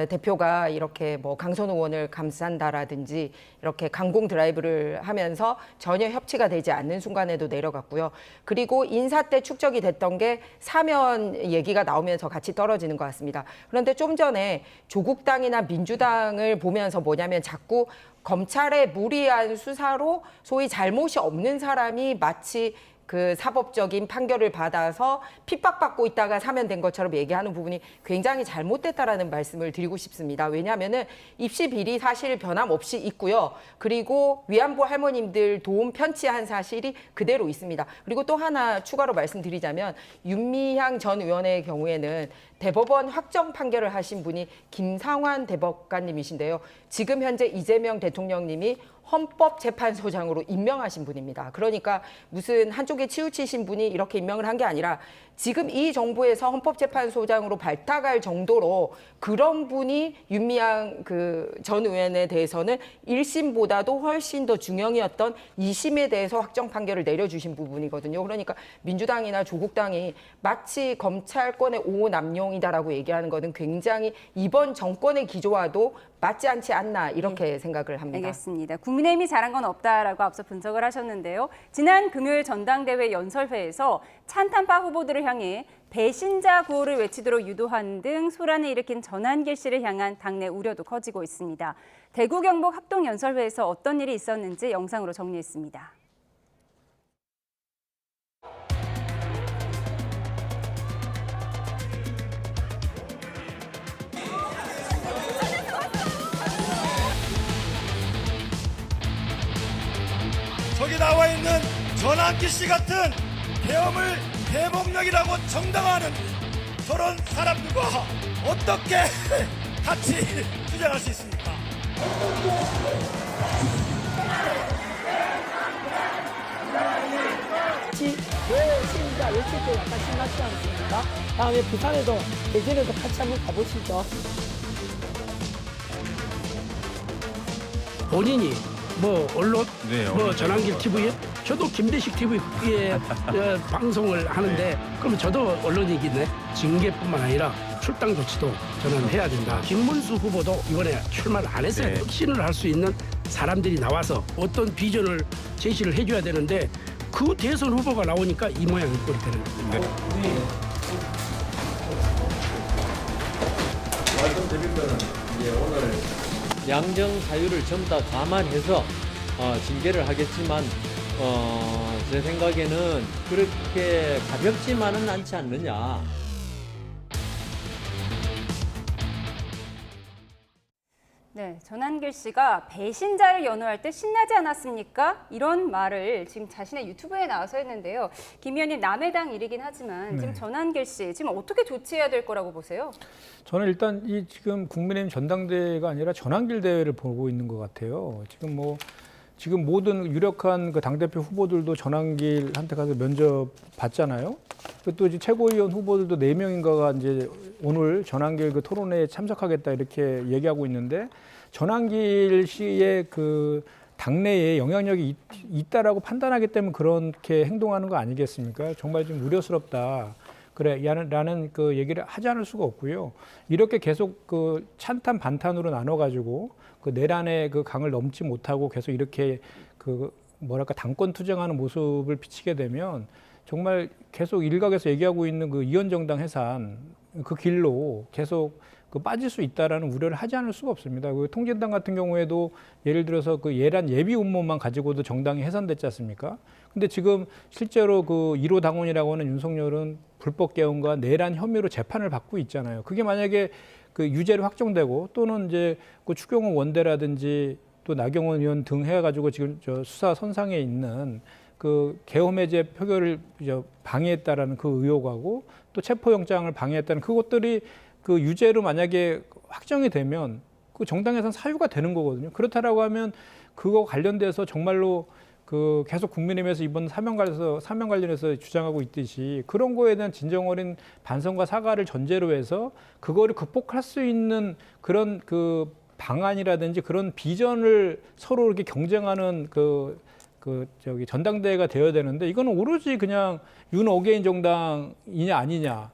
대표가 이렇게 뭐 강선 의원을 감싼다라든지 이렇게 강공 드라이브를 하면서 전혀 협치가 되지 않는 순간에도 내려갔고요. 그리고 인사 때 축적이 됐던 게 사면 얘기가 나오면서 같이 떨어지는 것 같습니다. 그런데 좀 전에 조국당이나 민주당을 보면서 뭐냐면 자꾸 검찰의 무리한 수사로 소위 잘못이 없는 사람이 마치 그 사법적인 판결을 받아서 핍박받고 있다가 사면된 것처럼 얘기하는 부분이 굉장히 잘못됐다라는 말씀을 드리고 싶습니다. 왜냐하면은 입시 비리 사실 변함없이 있고요. 그리고 위안부 할머님들 도움 편취한 사실이 그대로 있습니다. 그리고 또 하나 추가로 말씀드리자면 윤미향 전 의원의 경우에는 대법원 확정 판결을 하신 분이 김상환 대법관님이신데요. 지금 현재 이재명 대통령님이 헌법재판소장으로 임명하신 분입니다. 그러니까 무슨 한쪽에 치우치신 분이 이렇게 임명을 한 게 아니라 지금 이 정부에서 헌법재판소장으로 발탁할 정도로 그런 분이 윤미향 그 전 의원에 대해서는 1심보다도 훨씬 더 중형이었던 2심에 대해서 확정 판결을 내려주신 부분이거든요. 그러니까 민주당이나 조국당이 마치 검찰권의 오남용이다라고 얘기하는 것은 굉장히 이번 정권의 기조와도 맞지 않지 않나 이렇게 생각을 합니다. 알겠습니다. 국민의힘이 잘한 건 없다라고 앞서 분석을 하셨는데요. 지난 금요일 전당대회 연설회에서 찬탄파 후보들을 향해 배신자 구호를 외치도록 유도한 등 소란을 일으킨 전한길 씨를 향한 당내 우려도 커지고 있습니다. 대구 경북 합동 연설회에서 어떤 일이 있었는지 영상으로 정리했습니다. 저기 나와 있는 전한길 씨 같은 계엄을 대범령이라고 정당화하는 저런 사람들과 어떻게 같이 투쟁할 수 있습니까? 왜 시민자 외칠 때 약간 신나지 않습니까? 다음에 부산에도 대전에도 같이 한번 가보시죠. 본인이 뭐 언론, 뭐 전환길 TV에 저도 김대식 TV에 방송을 하는데 그러면 저도 언론이겠네. 징계뿐만 아니라 출당 조치도 저는 해야 된다. 김문수 후보도 이번에 출마를 안 했어요. 혁신을 할 수 있는 사람들이 나와서 어떤 비전을 제시를 해줘야 되는데 그 대선 후보가 나오니까 이 모양 이 꼴이 되는 겁니다. 말씀드릴 거는 이제 오늘 양정 사유를 전부 다 감안해서 징계를 하겠지만 제 생각에는 그렇게 가볍지만은 않지 않느냐. 네, 전한길 씨가 배신자를 연호할 때 신나지 않았습니까? 이런 말을 지금 자신의 유튜브에 나와서 했는데요. 김 의원님 남의 일이긴 하지만 지금 전한길 씨 지금 어떻게 조치해야 될 거라고 보세요? 저는 일단 이 지금 국민의힘 전당대회가 아니라 전한길 대회를 보고 있는 것 같아요. 지금 모든 유력한 그 당대표 후보들도 전한길한테 가서 면접 받잖아요. 또 이제 최고위원 후보들도 4명인가가 이제 오늘 전한길 그 토론회에 참석하겠다 이렇게 얘기하고 있는데 전한길 씨의 그 당내에 영향력이 있다라고 판단하기 때문에 그렇게 행동하는 거 아니겠습니까? 정말 좀 우려스럽다. 그래, 라는 그 얘기를 하지 않을 수가 없고요. 이렇게 계속 그 찬탄 반탄으로 나눠가지고 그 내란의 그 강을 넘지 못하고 계속 이렇게 그 뭐랄까 당권 투쟁하는 모습을 비치게 되면 정말 계속 일각에서 얘기하고 있는 그 이원정당 해산 그 길로 계속 그 빠질 수 있다라는 우려를 하지 않을 수가 없습니다. 그 통진당 같은 경우에도 예를 들어서 그 예란 예비 음모만 가지고도 정당이 해산됐지 않습니까? 근데 지금 실제로 그 1호 당원이라고 하는 윤석열은 불법 개헌과 내란 혐의로 재판을 받고 있잖아요. 그게 만약에 그 유죄로 확정되고 또는 이제 그 추경호 원대라든지 또 나경원 의원 등 해가지고 지금 저 수사 선상에 있는 그 계엄 해제 표결을 방해했다라는 그 의혹하고 또 체포영장을 방해했다는 그것들이 그 유죄로 만약에 확정이 되면 그 정당에선 사유가 되는 거거든요. 그렇다라고 하면 그거 관련돼서 정말로 그 계속 국민의힘에서 이번 사면 관련해서 주장하고 있듯이 그런 거에 대한 진정 어린 반성과 사과를 전제로 해서 그거를 극복할 수 있는 그런 그 방안이라든지 그런 비전을 서로 이렇게 경쟁하는 전당대회가 되어야 되는데 이거는 오로지 그냥 윤 어게인 정당이냐 아니냐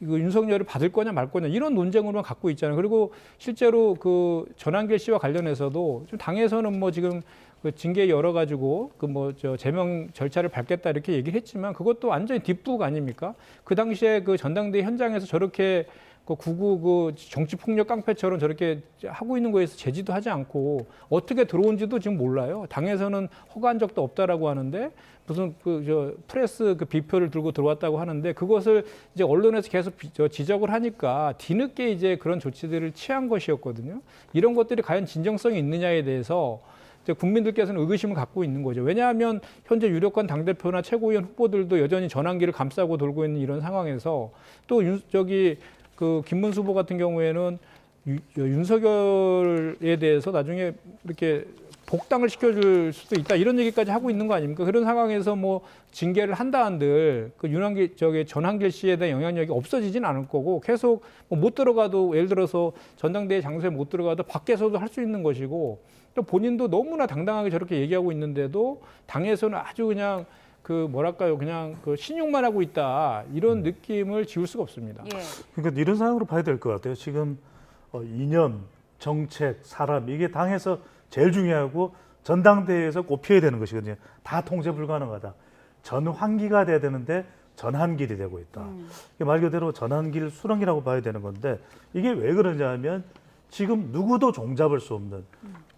이거 윤석열을 받을 거냐 말 거냐 이런 논쟁으로만 갖고 있잖아요. 그리고 실제로 그 전한길 씨와 관련해서도 좀 당에서는 뭐 지금 그 징계 열어가지고 그 뭐 저 제명 절차를 밟겠다 이렇게 얘기를 했지만 그것도 완전히 뒷북 아닙니까? 그 당시에 그 전당대회 현장에서 저렇게 그 구구 그 정치 폭력 깡패처럼 저렇게 하고 있는 거에서 제지도 하지 않고 어떻게 들어온지도 지금 몰라요. 당에서는 허가한 적도 없다라고 하는데 무슨 그 저 프레스 그 비표를 들고 들어왔다고 하는데 그것을 이제 언론에서 계속 지적을 하니까 뒤늦게 이제 그런 조치들을 취한 것이었거든요. 이런 것들이 과연 진정성이 있느냐에 대해서 이제 국민들께서는 의구심을 갖고 있는 거죠. 왜냐하면 현재 유력한 당대표나 최고위원 후보들도 여전히 전환기를 감싸고 돌고 있는 이런 상황에서 또 그 김문수 후보 같은 경우에는 윤석열에 대해서 나중에 이렇게 복당을 시켜줄 수도 있다 이런 얘기까지 하고 있는 거 아닙니까? 그런 상황에서 뭐 징계를 한다 한들 그 전한길 씨에 대한 영향력이 없어지진 않을 거고 계속 못 들어가도 예를 들어서 전당대회 장소에 못 들어가도 밖에서도 할 수 있는 것이고 또 본인도 너무나 당당하게 저렇게 얘기하고 있는데도 당에서는 아주 그냥 그 뭐랄까요 그냥 그 신용만 하고 있다 이런 느낌을 지울 수가 없습니다. 예. 그러니까 이런 상황으로 봐야 될 것 같아요. 지금 이념, 정책, 사람 이게 당에서 제일 중요하고 전당대회에서 꼽혀야 되는 것이거든요. 다 통제 불가능하다. 전환기가 돼야 되는데 전한길이 되고 있다. 말 그대로 전한길 수렁이라고 봐야 되는 건데 이게 왜 그러냐 하면 지금 누구도 종잡을 수 없는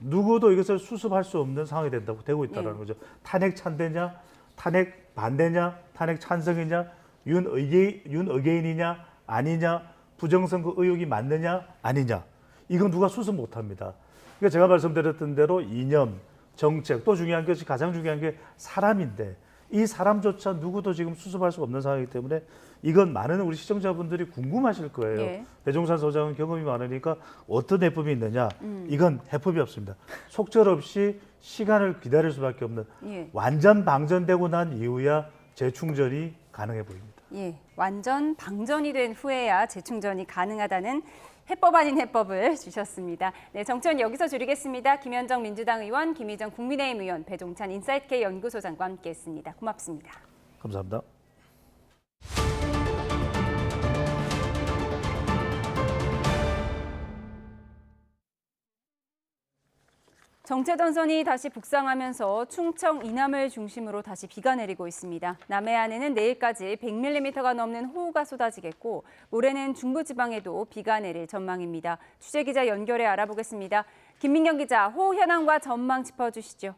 누구도 이것을 수습할 수 없는 상황이 되고 있다는 거죠. 탄핵 찬대냐 탄핵 반대냐 탄핵 찬성이냐 윤어게인이냐 아니냐 부정선거 의혹이 맞느냐 아니냐 이건 누가 수습 못합니다. 그러니까 제가 말씀드렸던 대로 이념, 정책 또 중요한 것이 가장 중요한 게 사람인데 이 사람조차 누구도 지금 수습할 수 없는 상황이기 때문에 이건 많은 우리 시청자분들이 궁금하실 거예요. 예. 배종찬 소장은 경험이 많으니까 어떤 해법이 있느냐. 이건 해법이 없습니다. 속절없이 시간을 기다릴 수밖에 없는 예. 완전 방전되고 난 이후야 재충전이 가능해 보입니다. 예, 완전 방전이 된 후에야 재충전이 가능하다는 해법 아닌 해법을 주셨습니다. 네, 정치원 여기서 줄이겠습니다. 김현정 민주당 의원, 김희정 국민의힘 의원, 배종찬 인사이트K 연구소장과 함께했습니다. 고맙습니다. 감사합니다. 정체전선이 다시 북상하면서 충청 이남을 중심으로 다시 비가 내리고 있습니다. 남해안에는 내일까지 100mm가 넘는 호우가 쏟아지겠고 모레는 중부지방에도 비가 내릴 전망입니다. 취재기자 연결해 알아보겠습니다. 김민경 기자, 호우 현황과 전망 짚어주시죠.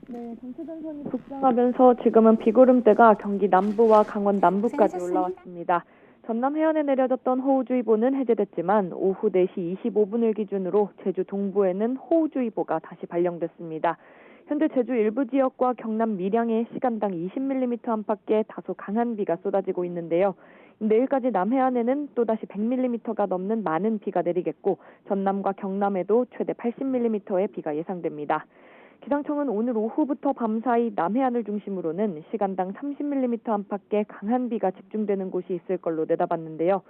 네, 정체전선이 북상하면서 지금은 비구름대가 경기 남부와 강원 남부까지 올라왔습니다. 전남 해안에 내려졌던 호우주의보는 해제됐지만 오후 4시 25분을 기준으로 제주 동부에는 호우주의보가 다시 발령됐습니다. 현재 제주 일부 지역과 경남 밀양에 시간당 20mm 안팎의 다소 강한 비가 쏟아지고 있는데요. 내일까지 남해안에는 또다시 100mm가 넘는 많은 비가 내리겠고 전남과 경남에도 최대 80mm의 비가 예상됩니다. 기상청은 오늘 오후부터 밤사이 남해안을 중심으로는 시간당 30mm 안팎의 강한 비가 집중되는 곳이 있을 걸로 내다봤는데요.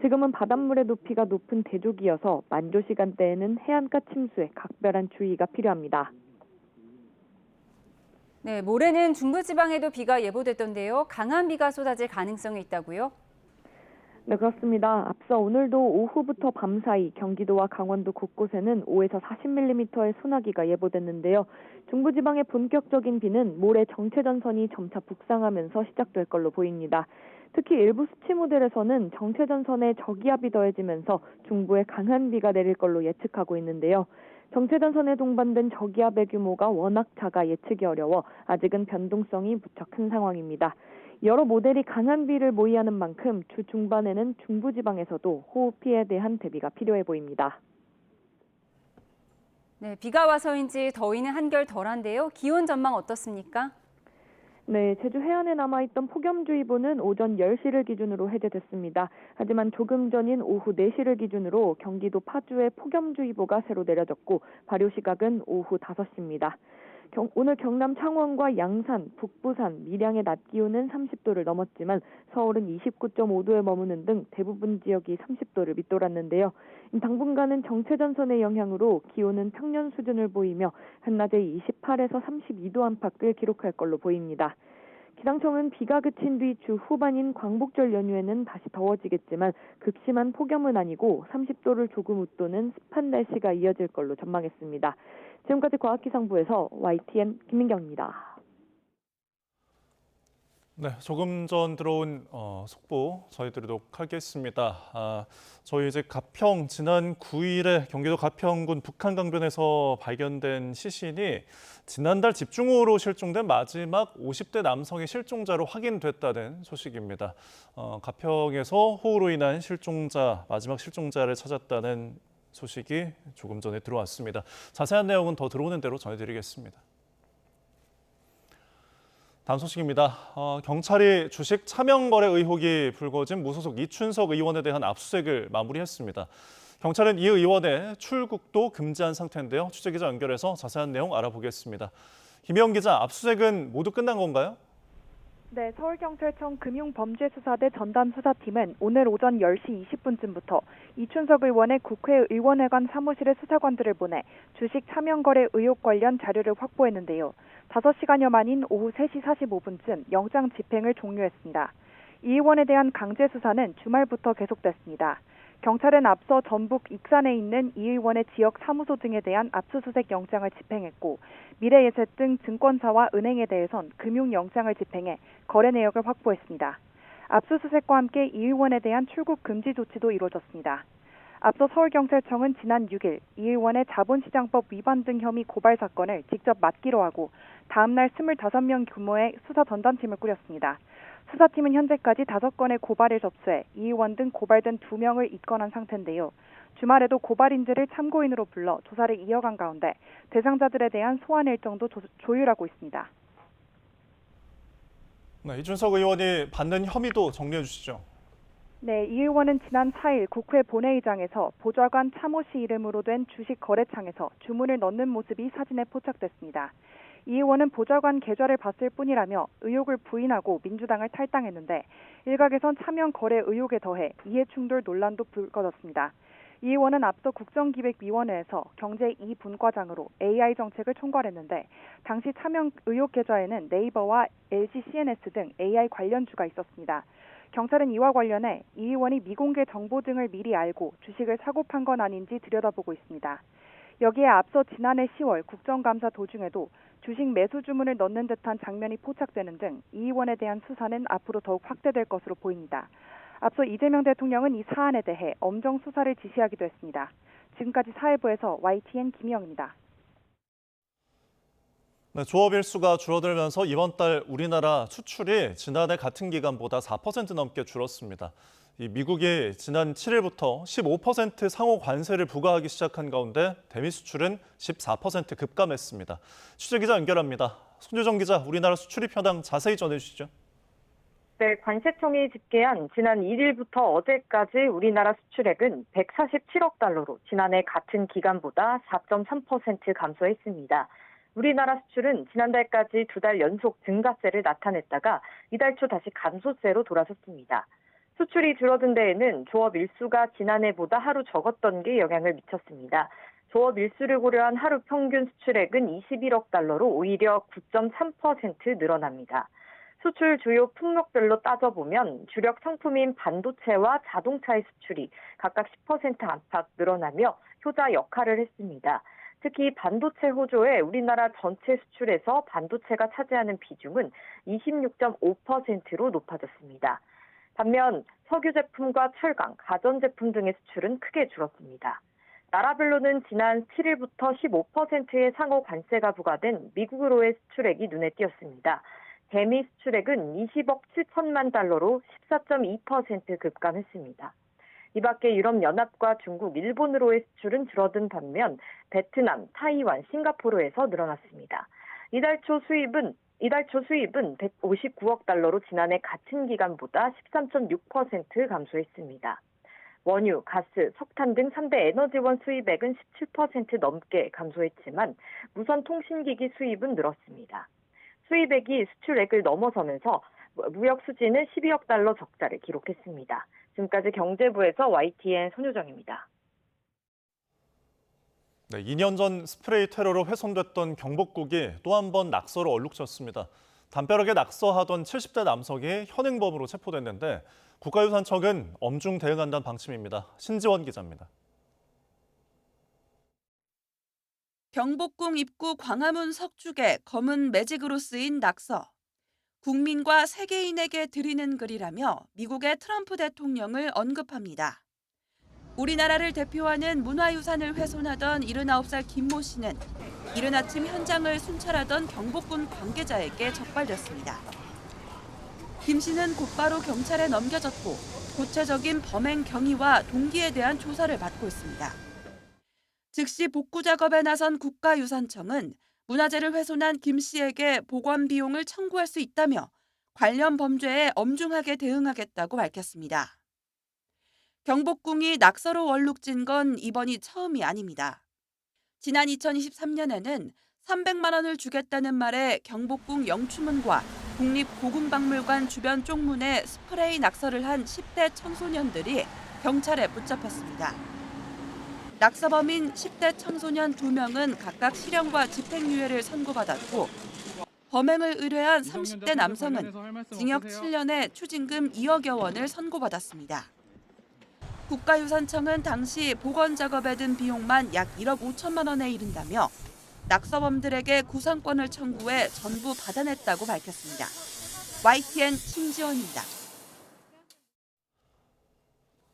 지금은 바닷물의 높이가 높은 대족이어서 만조 시간대에는 해안가 침수에 각별한 주의가 필요합니다. 네, 모레는 중부지방에도 비가 예보됐던데요. 강한 비가 쏟아질 가능성이 있다고요? 네, 그렇습니다. 앞서 오늘도 오후부터 밤사이 경기도와 강원도 곳곳에는 5에서 40mm의 소나기가 예보됐는데요. 중부지방의 본격적인 비는 모레 정체전선이 점차 북상하면서 시작될 걸로 보입니다. 특히 일부 수치 모델에서는 정체전선에 저기압이 더해지면서 중부에 강한 비가 내릴 걸로 예측하고 있는데요. 정체전선에 동반된 저기압의 규모가 워낙 작아 예측이 어려워 아직은 변동성이 무척 큰 상황입니다. 여러 모델이 강한 비를 모의하는 만큼 주 중반에는 중부지방에서도 호우 피해에 대한 대비가 필요해 보입니다. 네, 비가 와서인지 더위는 한결 덜한데요. 기온 전망 어떻습니까? 네, 제주 해안에 남아있던 폭염주의보는 오전 10시를 기준으로 해제됐습니다. 하지만 조금 전인 오후 4시를 기준으로 경기도 파주에 폭염주의보가 새로 내려졌고 발효 시각은 오후 5시입니다. 오늘 경남 창원과 양산, 북부산, 밀양의 낮 기온은 30도를 넘었지만 서울은 29.5도에 머무는 등 대부분 지역이 30도를 밑돌았는데요. 당분간은 정체전선의 영향으로 기온은 평년 수준을 보이며 한낮에 28에서 32도 안팎을 기록할 걸로 보입니다. 기상청은 비가 그친 뒤 주 후반인 광복절 연휴에는 다시 더워지겠지만 극심한 폭염은 아니고 30도를 조금 웃도는 습한 날씨가 이어질 걸로 전망했습니다. 지금까지 과학기상부에서 YTN 김민경입니다. 네, 조금 전 들어온 속보 전해드리도록 하겠습니다. 저희 이제 가평 지난 9일에 경기도 가평군 북한강변에서 발견된 시신이 지난달 집중호우로 실종된 마지막 50대 남성의 실종자로 확인됐다는 소식입니다. 가평에서 호우로 인한 마지막 실종자를 찾았다는 소식이 조금 전에 들어왔습니다. 자세한 내용은 더 들어오는 대로 전해드리겠습니다. 다음 소식입니다. 경찰이 주식 차명거래 의혹이 불거진 무소속 이춘석 의원에 대한 압수수색을 마무리했습니다. 경찰은 이 의원의 출국도 금지한 상태인데요. 취재기자 연결해서 자세한 내용 알아보겠습니다. 김혜영 기자, 압수수색은 모두 끝난 건가요? 네, 서울경찰청 금융범죄수사대 전담수사팀은 오늘 오전 10시 20분쯤부터 이춘석 의원의 국회의원회관 사무실의 수사관들을 보내 주식 차명거래 의혹 관련 자료를 확보했는데요. 5시간여 만인 오후 3시 45분쯤 영장 집행을 종료했습니다. 이 의원에 대한 강제 수사는 주말부터 계속됐습니다. 경찰은 앞서 전북 익산에 있는 이 의원의 지역 사무소 등에 대한 압수수색 영장을 집행했고 미래에셋 등 증권사와 은행에 대해선 금융영장을 집행해 거래 내역을 확보했습니다. 압수수색과 함께 이 의원에 대한 출국 금지 조치도 이루어졌습니다. 앞서 서울경찰청은 지난 6일 이 의원의 자본시장법 위반 등 혐의 고발 사건을 직접 맡기로 하고 다음 날 25명 규모의 수사 전담팀을 꾸렸습니다. 수사팀은 현재까지 5건의 고발을 접수해 이 의원 등 고발된 2명을 입건한 상태인데요. 주말에도 고발인들을 참고인으로 불러 조사를 이어간 가운데 대상자들에 대한 소환 일정도 조율하고 있습니다. 네, 이춘석 의원이 받는 혐의도 정리해 주시죠. 네, 이 의원은 지난 4일 국회 본회의장에서 보좌관 차모 씨 이름으로 된 주식 거래창에서 주문을 넣는 모습이 사진에 포착됐습니다. 이 의원은 보좌관 계좌를 봤을 뿐이라며 의혹을 부인하고 민주당을 탈당했는데 일각에선 차명 거래 의혹에 더해 이해충돌 논란도 불거졌습니다. 이 의원은 앞서 국정기획위원회에서 경제 2분과장으로 AI 정책을 총괄했는데 당시 차명 의혹 계좌에는 네이버와 LG CNS 등 AI 관련주가 있었습니다. 경찰은 이와 관련해 이 의원이 미공개 정보 등을 미리 알고 주식을 사고 판 건 아닌지 들여다보고 있습니다. 여기에 앞서 지난해 10월 국정감사 도중에도 주식 매수 주문을 넣는 듯한 장면이 포착되는 등 이 의원에 대한 수사는 앞으로 더욱 확대될 것으로 보입니다. 앞서 이재명 대통령은 이 사안에 대해 엄정 수사를 지시하기도 했습니다. 지금까지 사회부에서 YTN 김희영입니다. 네, 조업 일수가 줄어들면서 이번 달 우리나라 수출이 지난해 같은 기간보다 4% 넘게 줄었습니다. 미국이 지난 7일부터 15% 상호 관세를 부과하기 시작한 가운데 대미 수출은 14% 급감했습니다. 취재기자 연결합니다. 손유정 기자, 우리나라 수출입 현황 자세히 전해주시죠. 네, 관세청이 집계한 지난 1일부터 어제까지 우리나라 수출액은 147억 달러로 지난해 같은 기간보다 4.3% 감소했습니다. 우리나라 수출은 지난달까지 2달 연속 증가세를 나타냈다가 이달 초 다시 감소세로 돌아섰습니다. 수출이 줄어든 데에는 조업 일수가 지난해보다 하루 적었던 게 영향을 미쳤습니다. 조업 일수를 고려한 하루 평균 수출액은 21억 달러로 오히려 9.3% 늘어납니다. 수출 주요 품목별로 따져보면 주력 상품인 반도체와 자동차의 수출이 각각 10% 안팎 늘어나며 효자 역할을 했습니다. 특히 반도체 호조의 우리나라 전체 수출에서 반도체가 차지하는 비중은 26.5%로 높아졌습니다. 반면 석유 제품과 철강, 가전제품 등의 수출은 크게 줄었습니다. 나라별로는 지난 7일부터 15%의 상호 관세가 부과된 미국으로의 수출액이 눈에 띄었습니다. 대미 수출액은 20억 7천만 달러로 14.2% 급감했습니다. 이 밖에 유럽연합과 중국, 일본으로의 수출은 줄어든 반면 베트남, 타이완, 싱가포르에서 늘어났습니다. 이달 초 수입은 159억 달러로 지난해 같은 기간보다 13.6% 감소했습니다. 원유, 가스, 석탄 등 3대 에너지원 수입액은 17% 넘게 감소했지만 무선 통신기기 수입은 늘었습니다. 수입액이 수출액을 넘어서면서 무역 수지는 12억 달러 적자를 기록했습니다. 지금까지 경제부에서 YTN 손유정입니다. 네, 2년 전 스프레이 테러로 훼손됐던 경복궁이 또 한 번 낙서로 얼룩졌습니다. 담벼락에 낙서하던 70대 남성이 현행범으로 체포됐는데 국가유산청은 엄중 대응한다는 방침입니다. 신지원 기자입니다. 경복궁 입구 광화문 석축에 검은 매직으로 쓰인 낙서. 국민과 세계인에게 드리는 글이라며 미국의 트럼프 대통령을 언급합니다. 우리나라를 대표하는 문화유산을 훼손하던 79살 김모 씨는 이른 아침 현장을 순찰하던 경복궁 관계자에게 적발됐습니다. 김 씨는 곧바로 경찰에 넘겨졌고 구체적인 범행 경위와 동기에 대한 조사를 받고 있습니다. 즉시 복구 작업에 나선 국가유산청은 문화재를 훼손한 김 씨에게 보관 비용을 청구할 수 있다며 관련 범죄에 엄중하게 대응하겠다고 밝혔습니다. 경복궁이 낙서로 얼룩진 건 이번이 처음이 아닙니다. 지난 2023년에는 300만 원을 주겠다는 말에 경복궁 영추문과 국립고궁박물관 주변 쪽문에 스프레이 낙서를 한 10대 청소년들이 경찰에 붙잡혔습니다. 낙서범인 10대 청소년 2명은 각각 실형과 집행유예를 선고받았고 범행을 의뢰한 30대 남성은 징역 7년에 추징금 2억여 원을 선고받았습니다. 국가유산청은 당시 복원 작업에 든 비용만 약 1억 5천만 원에 이른다며 낙서범들에게 구상권을 청구해 전부 받아냈다고 밝혔습니다. YTN 신지원입니다.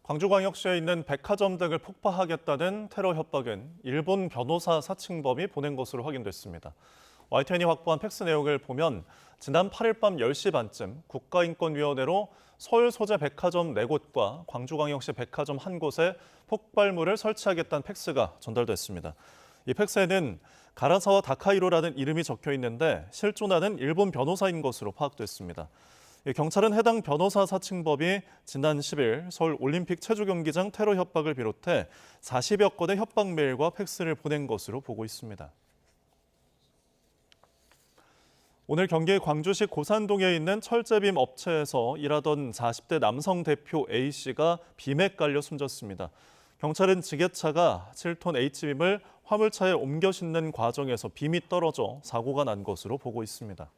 광주광역시에 있는 백화점 등을 폭파하겠다는 테러 협박은 일본 변호사 사칭범이 보낸 것으로 확인됐습니다. YTN이 확보한 팩스 내용을 보면 지난 8일 밤 10시 반쯤 국가인권위원회로 서울 소재 백화점 4곳과 광주광역시 백화점 1곳에 폭발물을 설치하겠다는 팩스가 전달됐습니다. 이 팩스에는 가라사와 다카이로라는 이름이 적혀 있는데 실존하는 일본 변호사인 것으로 파악됐습니다. 경찰은 해당 변호사 사칭범이 지난 10일 서울 올림픽 체조경기장 테러 협박을 비롯해 40여 건의 협박 메일과 팩스를 보낸 것으로 보고 있습니다. 오늘 경기 광주시 고산동에 있는 철제빔 업체에서 일하던 40대 남성 대표 A씨가 빔에 깔려 숨졌습니다. 경찰은 지게차가 7톤 H빔을 화물차에 옮겨 싣는 과정에서 빔이 떨어져 사고가 난 것으로 보고 있습니다.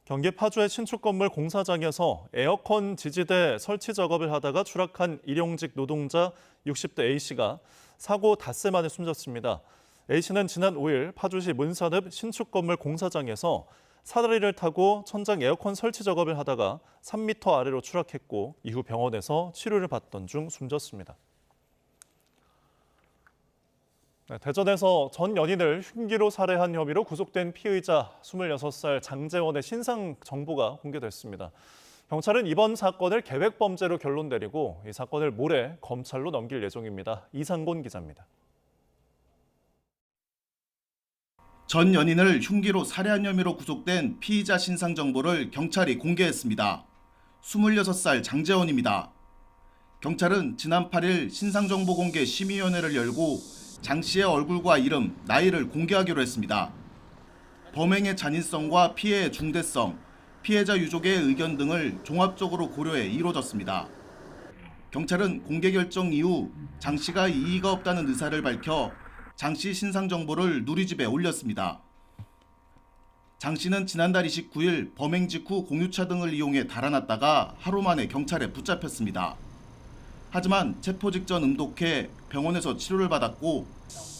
경기 파주의 신축 건물 공사장에서 에어컨 지지대 설치 작업을 하다가 추락한 일용직 노동자 60대 A씨가 사고 닷새 만에 숨졌습니다. A씨는 지난 5일 파주시 문산읍 신축 건물 공사장에서 사다리를 타고 천장 에어컨 설치 작업을 하다가 3m 아래로 추락했고 이후 병원에서 치료를 받던 중 숨졌습니다. 대전에서 전 연인을 흉기로 살해한 혐의로 구속된 피의자 26살 장재원의 신상 정보가 공개됐습니다. 경찰은 이번 사건을 계획범죄로 결론 내리고 이 사건을 모레 검찰로 넘길 예정입니다. 이상곤 기자입니다. 전 연인을 흉기로 살해한 혐의로 구속된 피의자 신상 정보를 경찰이 공개했습니다. 26살 장재원입니다. 경찰은 지난 8일 신상정보 공개 심의위원회를 열고 장 씨의 얼굴과 이름, 나이를 공개하기로 했습니다. 범행의 잔인성과 피해의 중대성, 피해자 유족의 의견 등을 종합적으로 고려해 이루어졌습니다. 경찰은 공개 결정 이후 장 씨가 이의가 없다는 의사를 밝혀 장 씨 신상 정보를 누리집에 올렸습니다. 장 씨는 지난달 29일 범행 직후 공유차 등을 이용해 달아났다가 하루 만에 경찰에 붙잡혔습니다. 하지만 체포 직전 음독해 병원에서 치료를 받았고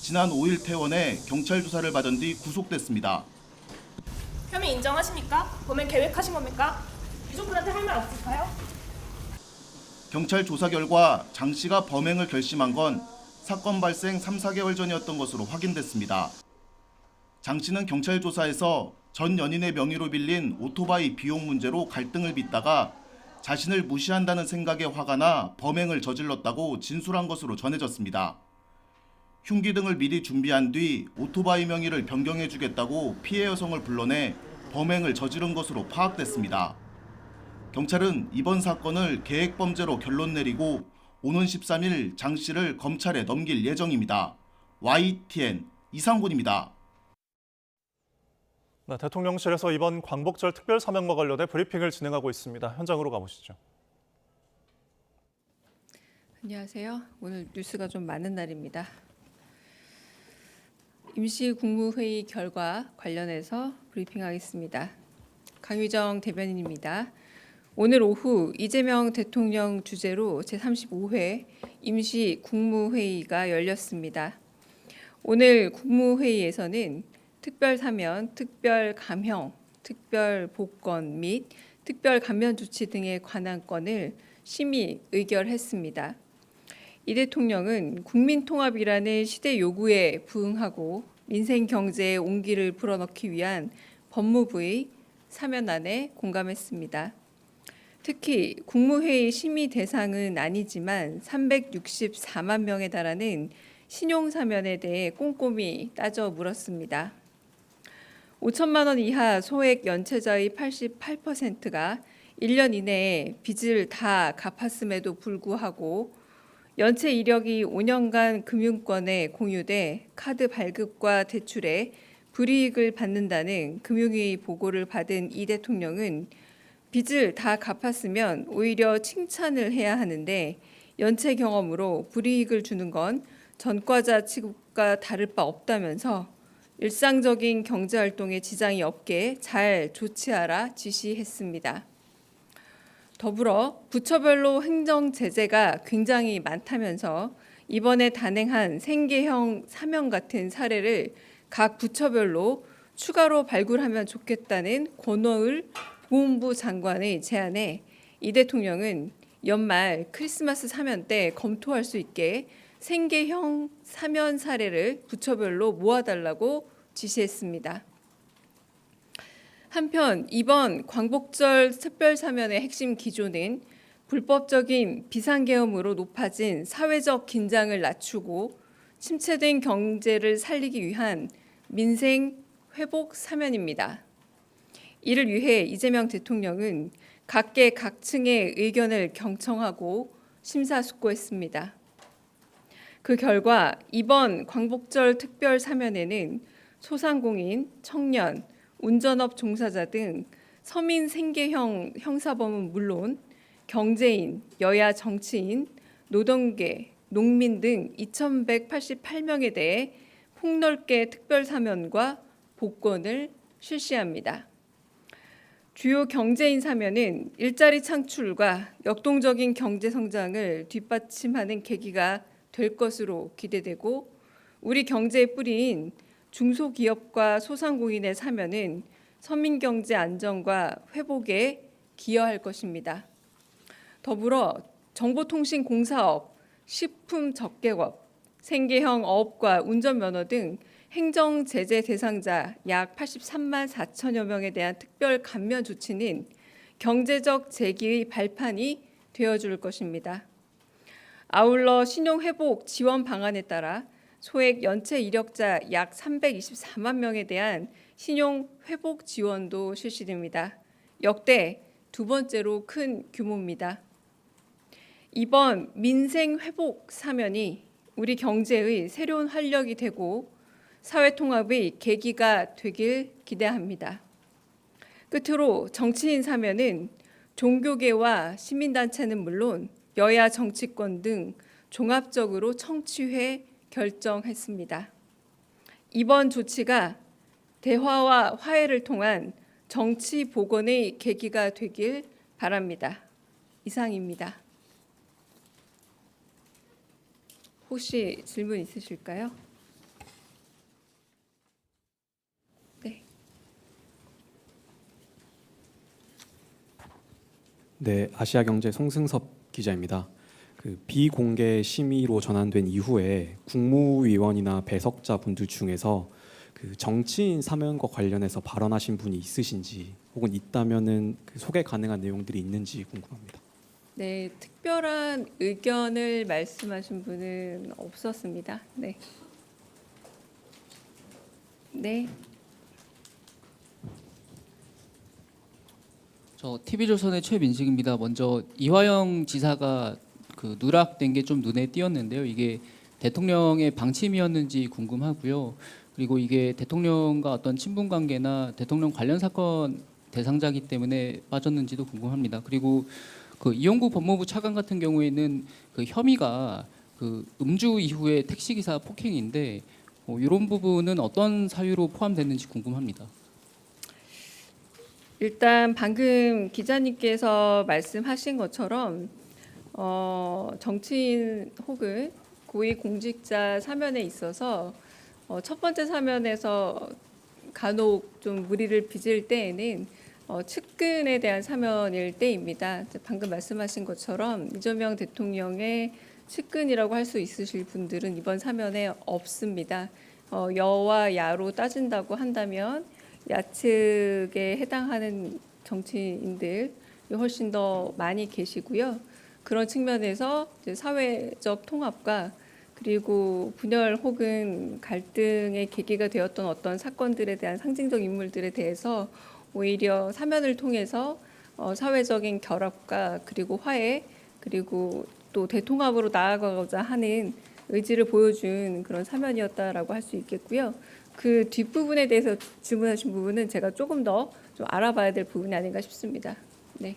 지난 5일 퇴원해 경찰 조사를 받은 뒤 구속됐습니다. 혐의 인정하십니까? 범행 계획하신 겁니까? 유족분한테 할 말 없을까요? 경찰 조사 결과 장 씨가 범행을 결심한 건 사건 발생 3, 4개월 전이었던 것으로 확인됐습니다. 장 씨는 경찰 조사에서 전 연인의 명의로 빌린 오토바이 비용 문제로 갈등을 빚다가 자신을 무시한다는 생각에 화가 나 범행을 저질렀다고 진술한 것으로 전해졌습니다. 흉기 등을 미리 준비한 뒤 오토바이 명의를 변경해주겠다고 피해 여성을 불러내 범행을 저지른 것으로 파악됐습니다. 경찰은 이번 사건을 계획범죄로 결론 내리고 오는 13일 장 씨를 검찰에 넘길 예정입니다. YTN 이상곤입니다. 네, 대통령실에서 이번 광복절 특별 사명과 관련해 브리핑을 진행하고 있습니다. 현장으로 가보시죠. 안녕하세요. 오늘 뉴스가 좀 많은 날입니다. 임시국무회의 결과 관련해서 브리핑하겠습니다. 강유정 대변인입니다. 오늘 오후 이재명 대통령 주재로 제35회 임시국무회의가 열렸습니다. 오늘 국무회의에서는 특별사면, 특별감형, 특별복권 및 특별감면조치 등에 관한 건을 심의 의결했습니다. 이 대통령은 국민통합이라는 시대 요구에 부응하고 민생경제의 온기를 불어넣기 위한 법무부의 사면안에 공감했습니다. 특히 국무회의 심의 대상은 아니지만 364만 명에 달하는 신용사면에 대해 꼼꼼히 따져 물었습니다. 5천만 원 이하 소액 연체자의 88%가 1년 이내에 빚을 다 갚았음에도 불구하고 연체 이력이 5년간 금융권에 공유돼 카드 발급과 대출에 불이익을 받는다는 금융위 보고를 받은 이 대통령은 빚을 다 갚았으면 오히려 칭찬을 해야 하는데 연체 경험으로 불이익을 주는 건 전과자 취급과 다를 바 없다면서 일상적인 경제활동에 지장이 없게 잘 조치하라 지시했습니다. 더불어 부처별로 행정 제재가 굉장히 많다면서 이번에 단행한 생계형 사면 같은 사례를 각 부처별로 추가로 발굴하면 좋겠다는 권오을 보훈부 장관의 제안에 이 대통령은 연말 크리스마스 사면 때 검토할 수 있게 생계형 사면 사례를 부처별로 모아달라고 지시했습니다. 한편 이번 광복절 특별사면의 핵심 기조는 불법적인 비상계엄으로 높아진 사회적 긴장을 낮추고 침체된 경제를 살리기 위한 민생 회복 사면입니다. 이를 위해 이재명 대통령은 각계 각층의 의견을 경청하고 심사숙고했습니다. 그 결과 이번 광복절 특별사면에는 소상공인, 청년, 운전업 종사자 등 서민 생계형 형사범은 물론 경제인, 여야 정치인, 노동계, 농민 등 2,188명에 대해 폭넓게 특별사면과 복권을 실시합니다. 주요 경제인 사면은 일자리 창출과 역동적인 경제 성장을 뒷받침하는 계기가 될 것으로 기대되고 우리 경제의 뿌리인 중소기업과 소상공인의 사면은 서민 경제 안정과 회복에 기여할 것입니다. 더불어 정보통신공사업, 식품접객업, 생계형 어업과 운전면허 등 행정 제재 대상자 약 83만 4천여 명에 대한 특별 감면 조치는 경제적 재기의 발판이 되어줄 것입니다. 아울러 신용회복 지원 방안에 따라 소액 연체 이력자 약 324만 명에 대한 신용회복 지원도 실시됩니다. 역대 두 번째로 큰 규모입니다. 이번 민생회복 사면이 우리 경제의 새로운 활력이 되고 사회통합의 계기가 되길 기대합니다. 끝으로 정치인 사면은 종교계와 시민단체는 물론 여야 정치권 등 종합적으로 청취해 결정했습니다. 이번 조치가 대화와 화해를 통한 정치 복원의 계기가 되길 바랍니다. 이상입니다. 혹시 질문 있으실까요? 네, 아시아경제 송승섭 기자입니다. 그 비공개 심의로 전환된 이후에 국무위원이나 배석자 분들 중에서 그 정치인 사면과 관련해서 발언하신 분이 있으신지 혹은 있다면은 그 소개 가능한 내용들이 있는지 궁금합니다. 네, 특별한 의견을 말씀하신 분은 없었습니다. 네. 네. 저 TV조선의 최민식입니다. 먼저 이화영 지사가 그 누락된 게 좀 눈에 띄었는데요. 이게 대통령의 방침이었는지 궁금하고요. 그리고 이게 대통령과 어떤 친분 관계나 대통령 관련 사건 대상자이기 때문에 빠졌는지도 궁금합니다. 그리고 그 이용구 법무부 차관 같은 경우에는 그 혐의가 그 음주 이후에 택시기사 폭행인데 이런 부분은 어떤 사유로 포함됐는지 궁금합니다. 일단 방금 기자님께서 말씀하신 것처럼 정치인 혹은 고위공직자 사면에 있어서 첫 번째 사면에서 간혹 좀 무리를 빚을 때에는 측근에 대한 사면일 때입니다. 방금 말씀하신 것처럼 이재명 대통령의 측근이라고 할 수 있으실 분들은 이번 사면에 없습니다. 여와 야로 따진다고 한다면 야측에 해당하는 정치인들이 훨씬 더 많이 계시고요. 그런 측면에서 이제 사회적 통합과 그리고 분열 혹은 갈등의 계기가 되었던 어떤 사건들에 대한 상징적 인물들에 대해서 오히려 사면을 통해서 사회적인 결합과 그리고 화해 그리고 또 대통합으로 나아가고자 하는 의지를 보여준 그런 사면이었다라고 할 수 있겠고요. 그 뒷부분에 대해서 질문하신 부분은 제가 조금 더 좀 알아봐야 될 부분이 아닌가 싶습니다. 네.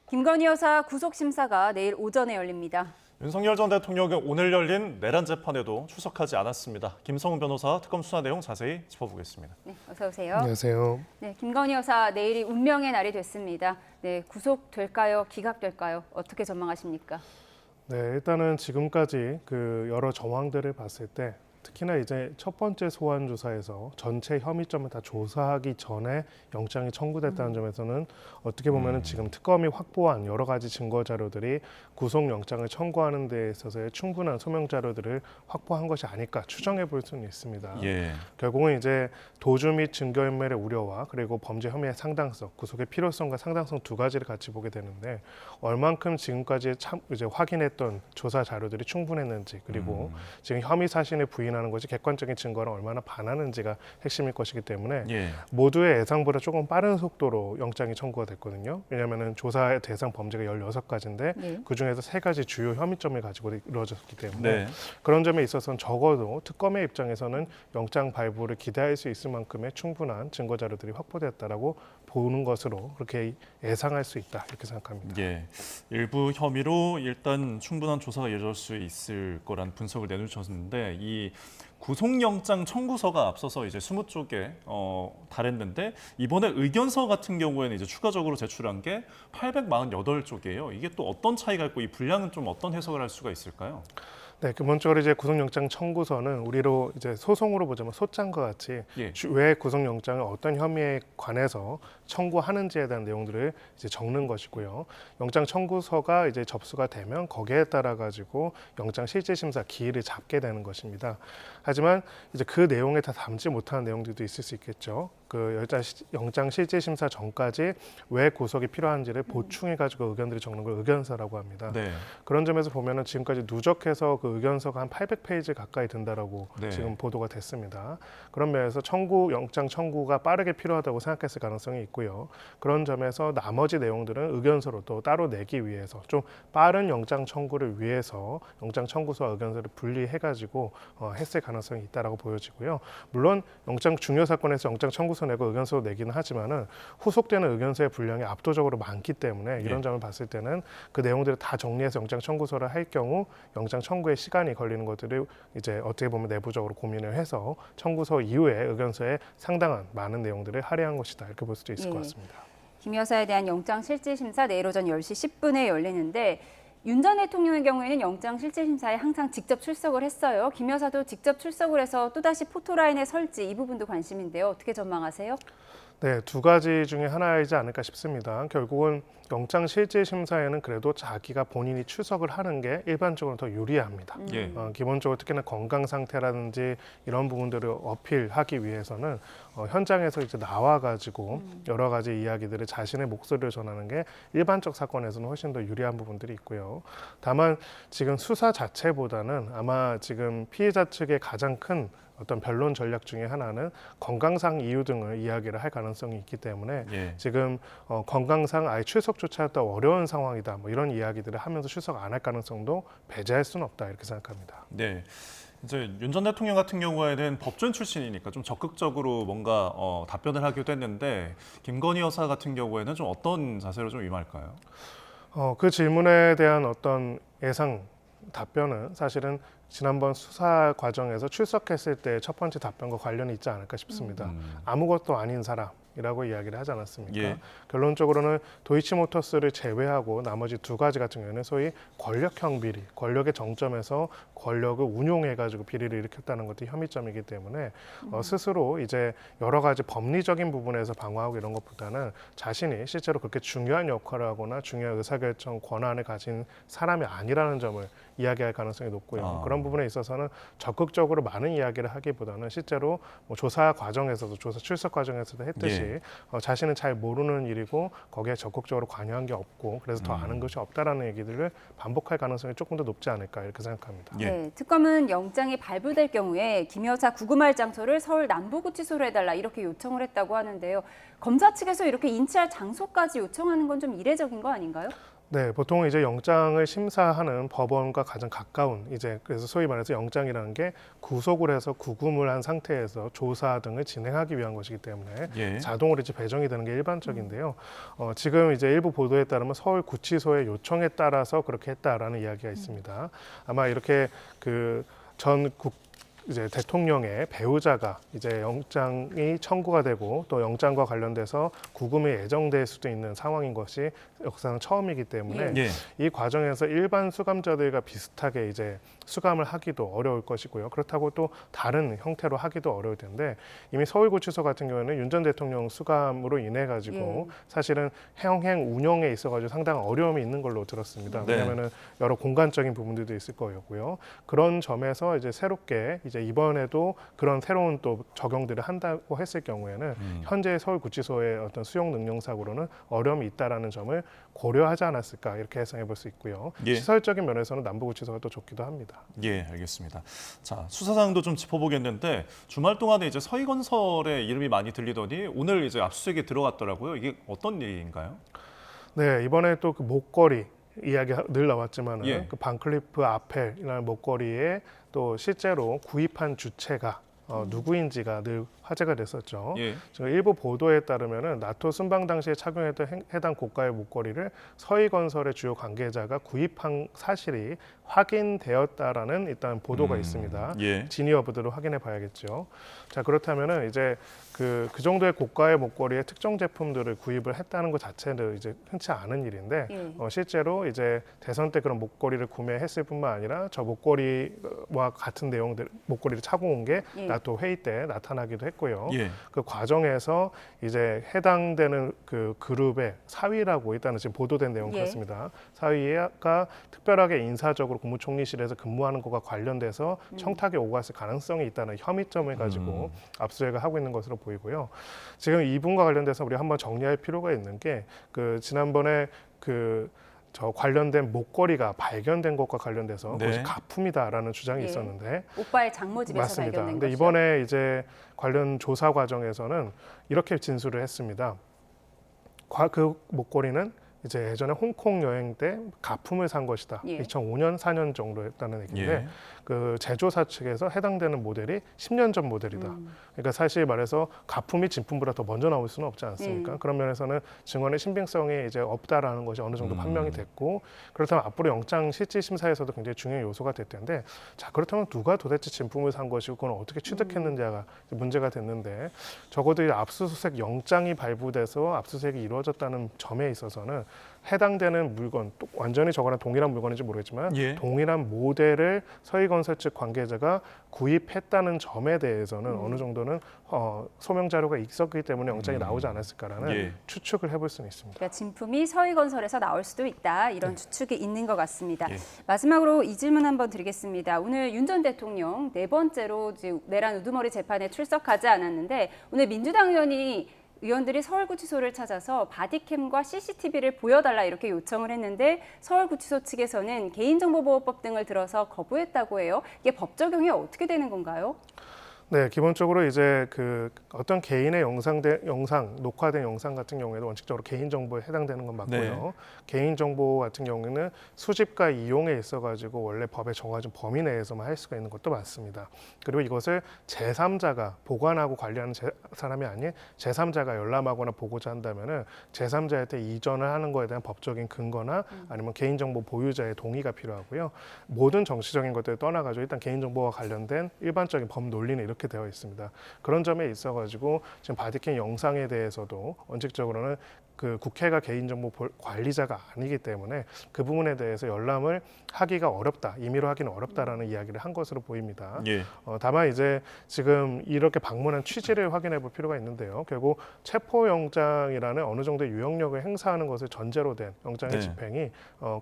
김건희 여사 구속심사가 내일 오전에 열립니다. 윤석열 전 대통령이 오늘 열린 내란 재판에도 출석하지 않았습니다. 김성훈 변호사 특검 수사 내용 자세히 짚어보겠습니다. 네, 어서 오세요. 안녕하세요. 네, 김건희 여사 내일이 운명의 날이 됐습니다. 네, 구속될까요? 기각될까요? 어떻게 전망하십니까? 네, 일단은 지금까지 그 여러 정황들을 봤을 때 특히나 이제 첫 번째 소환 조사에서 전체 혐의점을 다 조사하기 전에 영장이 청구됐다는 점에서는 어떻게 보면은 지금 특검이 확보한 여러 가지 증거 자료들이 구속 영장을 청구하는 데 있어서의 충분한 소명 자료들을 확보한 것이 아닐까 추정해 볼 수는 있습니다. 예. 결국은 이제 도주 및 증거인멸의 우려와 그리고 범죄 혐의의 상당성, 구속의 필요성과 상당성 두 가지를 같이 보게 되는데 얼만큼 지금까지 이제 확인했던 조사 자료들이 충분했는지 그리고 지금 혐의 사실을 부인하는 것이 객관적인 증거랑 얼마나 반하는지가 핵심일 것이기 때문에 모두의 예상보다 조금 빠른 속도로 영장이 청구가 됐거든요. 왜냐하면 조사의 대상 범죄가 16가지인데 그중에서 3가지 주요 혐의점을 가지고 이루어졌기 때문에 그런 점에 있어서는 적어도 특검의 입장에서는 영장 발부를 기대할 수 있을 만큼의 충분한 증거 자료들이 확보됐다라고 보는 것으로 그렇게 예상할 수 있다 이렇게 생각합니다. 예, 일부 혐의로 일단 충분한 조사가 이루어질 수 있을 거란 분석을 내놓으셨는데 이 구속영장 청구서가 앞서서 이제 20쪽에 달했는데 이번에 의견서 같은 경우에는 이제 추가적으로 제출한 게 848쪽이에요. 이게 또 어떤 차이가 있고 이 분량은 좀 어떤 해석을 할 수가 있을까요? 네, 기본적으로 이제 구속영장 청구서는 우리로 이제 소송으로 보자면 소장과 같이 왜 구속영장을 어떤 혐의에 관해서 청구하는지에 대한 내용들을 이제 적는 것이고요. 영장 청구서가 이제 접수가 되면 거기에 따라 가지고 영장 실질심사 기일을 잡게 되는 것입니다. 하지만 이제 그 내용에 다 담지 못하는 내용들도 있을 수 있겠죠. 그 영장 실질심사 전까지 왜 구속이 필요한지를 보충해 가지고 의견들이 적는 걸 의견서라고 합니다. 그런 점에서 보면은 지금까지 누적해서 그 의견서가 한 800페이지 가까이 된다라고 지금 보도가 됐습니다. 그런 면에서 영장 청구가 빠르게 필요하다고 생각했을 가능성이 있고요. 그런 점에서 나머지 내용들은 의견서로 또 따로 내기 위해서 좀 빠른 영장 청구를 위해서 영장 청구서와 의견서를 분리해가지고 했을 가능성이 있다라고 보여지고요. 물론 영장 중요 사건에서 영장 청구서 내고 의견서 내기는 하지만은 후속되는 의견서의 분량이 압도적으로 많기 때문에 이런 점을 봤을 때는 그 내용들을 다 정리해서 영장 청구서를 할 경우 영장 청구에 시간이 걸리는 것들을 이제 어떻게 보면 내부적으로 고민을 해서 청구서 이후에 의견서에 상당한 많은 내용들을 할애한 것이다 이렇게 볼 수도 있을 것 같습니다. 김 여사에 대한 영장 실질심사 내일 오전 10시 10분에 열리는데 윤 전 대통령의 경우에는 영장 실질심사에 항상 직접 출석을 했어요. 김 여사도 직접 출석을 해서 또다시 포토라인에 설지 이 부분도 관심인데요. 어떻게 전망하세요? 네, 두 가지 중에 하나이지 않을까 싶습니다. 결국은 영장 실질심사에는 그래도 자기가 본인이 출석을 하는 게 일반적으로 더 유리합니다. 기본적으로 특히나 건강 상태라든지 이런 부분들을 어필하기 위해서는 현장에서 이제 나와가지고 여러 가지 이야기들을 자신의 목소리를 전하는 게 일반적 사건에서는 훨씬 더 유리한 부분들이 있고요. 다만 지금 수사 자체보다는 아마 지금 피해자 측의 가장 큰 어떤 변론 전략 중에 하나는 건강상 이유 등을 이야기를 할 가능성이 있기 때문에 지금 건강상 아예 출석 출석조차 또 어려운 상황이다. 뭐 이런 이야기들을 하면서 출석 안 할 가능성도 배제할 수는 없다 이렇게 생각합니다. 네. 이제 윤 전 대통령 같은 경우에는 법조인 출신이니까 좀 적극적으로 뭔가 답변을 하기도 했는데 김건희 여사 같은 경우에는 좀 어떤 자세로 좀 임할까요? 그 질문에 대한 어떤 예상 답변은 사실은 지난번 수사 과정에서 출석했을 때 첫 번째 답변과 관련이 있지 않을까 싶습니다. 아무것도 아닌 사람이라고 이야기를 하지 않았습니까? 예. 결론적으로는 도이치모터스를 제외하고 나머지 두 가지 같은 경우에는 소위 권력형 비리, 권력의 정점에서 권력을 운용해가지고 비리를 일으켰다는 것도 혐의점이기 때문에 스스로 이제 여러 가지 법리적인 부분에서 방어하고 이런 것보다는 자신이 실제로 그렇게 중요한 역할을 하거나 중요한 의사결정 권한을 가진 사람이 아니라는 점을 이야기할 가능성이 높고요. 그런 부분에 있어서는 적극적으로 많은 이야기를 하기보다는 실제로 뭐 조사 과정에서도 조사 출석 과정에서도 했듯이 자신은 잘 모르는 일이고 거기에 적극적으로 관여한 게 없고 그래서 더 아는 것이 없다라는 얘기들을 반복할 가능성이 조금 더 높지 않을까 이렇게 생각합니다. 네, 특검은 영장이 발부될 경우에 김 여사 구금할 장소를 서울 남부구치소로 해달라 이렇게 요청을 했다고 하는데요. 검사 측에서 이렇게 인치할 장소까지 요청하는 건 좀 이례적인 거 아닌가요? 네, 보통 이제 영장을 심사하는 법원과 가장 가까운 이제 그래서 소위 말해서 영장이라는 게 구속을 해서 구금을 한 상태에서 조사 등을 진행하기 위한 것이기 때문에 자동으로 이제 배정이 되는 게 일반적인데요. 지금 이제 일부 보도에 따르면 서울구치소의 요청에 따라서 그렇게 했다라는 이야기가 있습니다. 아마 이렇게 그 전 이제 대통령의 배우자가 이제 영장이 청구가 되고 또 영장과 관련돼서 구금이 예정될 수도 있는 상황인 것이 역사상 처음이기 때문에 이 과정에서 일반 수감자들과 비슷하게 이제 수감을 하기도 어려울 것이고요. 그렇다고 또 다른 형태로 하기도 어려울 텐데 이미 서울구치소 같은 경우에는 윤 전 대통령 수감으로 인해 가지고 사실은 형행 운영에 있어 가지고 상당한 어려움이 있는 걸로 들었습니다. 왜냐하면은 여러 공간적인 부분들도 있을 거였고요. 그런 점에서 이제 새롭게 이제 이번에도 그런 새로운 또 적용들을 한다고 했을 경우에는 현재 서울구치소의 어떤 수용 능력상으로는 어려움이 있다라는 점을 고려하지 않았을까 이렇게 해석해 볼 수 있고요. 시설적인 면에서는 남부구치소가 또 좋기도 합니다. 예, 알겠습니다. 자, 수사상도 좀 짚어보겠는데 주말 동안에 이제 서희건설의 이름이 많이 들리더니 오늘 이제 압수수색에 들어갔더라고요. 이게 어떤 일인가요? 네, 이번에 또 그 목걸이 이야기 늘 나왔지만은 그 반클리프 아펠이라는 목걸이에 또 실제로 구입한 주체가 누구인지가 늘 화제가 됐었죠. 지금 일부 보도에 따르면은 나토 순방 당시에 착용했던 해당 고가의 목걸이를 서희건설의 주요 관계자가 구입한 사실이 확인되었다라는 일단 보도가 있습니다. 진위 여부들을 확인해 봐야겠죠. 자, 그렇다면은 이제 그 정도의 고가의 목걸이에 특정 제품들을 구입을 했다는 것 자체는 이제 흔치 않은 일인데 실제로 이제 대선 때 그런 목걸이를 구매했을 뿐만 아니라 저 목걸이와 같은 내용들 목걸이를 차고 온 게 나토 회의 때 나타나기도 했고요. 그 과정에서 이제 해당되는 그 그룹의 사위라고 일단은 지금 보도된 내용 그렇습니다. 사위가 특별하게 인사적으로 국무총리실에서 근무하는 것과 관련돼서 청탁에 오고 갔을 가능성이 있다는 혐의점을 가지고 압수수색을 하고 있는 것으로 보이고요. 지금 이분과 관련돼서 우리 한번 정리할 필요가 있는 게 그 지난번에 저 관련된 목걸이가 발견된 것과 관련돼서 그것이 가품이다라는 주장이 있었는데 오빠의 장모집에서 맞습니다. 발견된 근데 거죠. 이번에 이제 관련 조사 과정에서는 이렇게 진술을 했습니다. 그 목걸이는 이제 예전에 홍콩 여행 때 가품을 산 것이다. 2005년, 4년 정도 했다는 얘기인데 그 제조사 측에서 해당되는 모델이 10년 전 모델이다. 그러니까 사실 말해서 가품이 진품보다 더 먼저 나올 수는 없지 않습니까? 그런 면에서는 증언의 신빙성이 이제 없다라는 것이 어느 정도 판명이 됐고 그렇다면 앞으로 영장 실질 심사에서도 굉장히 중요한 요소가 될 텐데 자 그렇다면 누가 도대체 진품을 산 것이고 그건 어떻게 취득했는지가 문제가 됐는데 적어도 압수수색 영장이 발부돼서 압수수색이 이루어졌다는 점에 있어서는 해당되는 물건, 또 완전히 저거랑 동일한 물건인지 모르겠지만 동일한 모델을 서희건설 측 관계자가 구입했다는 점에 대해서는 어느 정도는 소명 자료가 있었기 때문에 영장이 나오지 않았을까라는 추측을 해볼 수는 있습니다. 그러니까 진품이 서희건설에서 나올 수도 있다 이런 추측이 있는 것 같습니다. 마지막으로 이 질문 한번 드리겠습니다. 오늘 윤 전 대통령 네 번째로 이제 내란 우두머리 재판에 출석하지 않았는데 오늘 민주당 의원들이 서울구치소를 찾아서 바디캠과 CCTV를 보여달라 이렇게 요청을 했는데 서울구치소 측에서는 개인정보보호법 등을 들어서 거부했다고 해요. 이게 법 적용이 어떻게 되는 건가요? 네, 기본적으로 이제 그 어떤 개인의 영상, 녹화된 영상 같은 경우에도 원칙적으로 개인정보에 해당되는 건 맞고요. 네. 개인정보 같은 경우에는 수집과 이용에 있어가지고 원래 법에 정해진 범위 내에서만 할 수가 있는 것도 맞습니다. 그리고 이것을 제3자가 보관하고 관리하는 사람이 아닌 제3자가 열람하거나 보고자 한다면은 제3자한테 이전을 하는 거에 대한 법적인 근거나 아니면 개인정보 보유자의 동의가 필요하고요. 모든 정치적인 것들을 떠나가지고 일단 개인정보와 관련된 일반적인 법 논리는 이렇게 되어 있습니다. 그런 점에 있어가지고 지금 바디캠 영상에 대해서도 원칙적으로는 그 국회가 개인정보 관리자가 아니기 때문에 그 부분에 대해서 열람을 하기가 어렵다, 임의로 하기는 어렵다라는 이야기를 한 것으로 보입니다. 예. 다만 이제 지금 이렇게 방문한 취지를 확인해 볼 필요가 있는데요. 결국 체포영장이라는 어느 정도의 유형력을 행사하는 것을 전제로 된 영장의 네. 집행이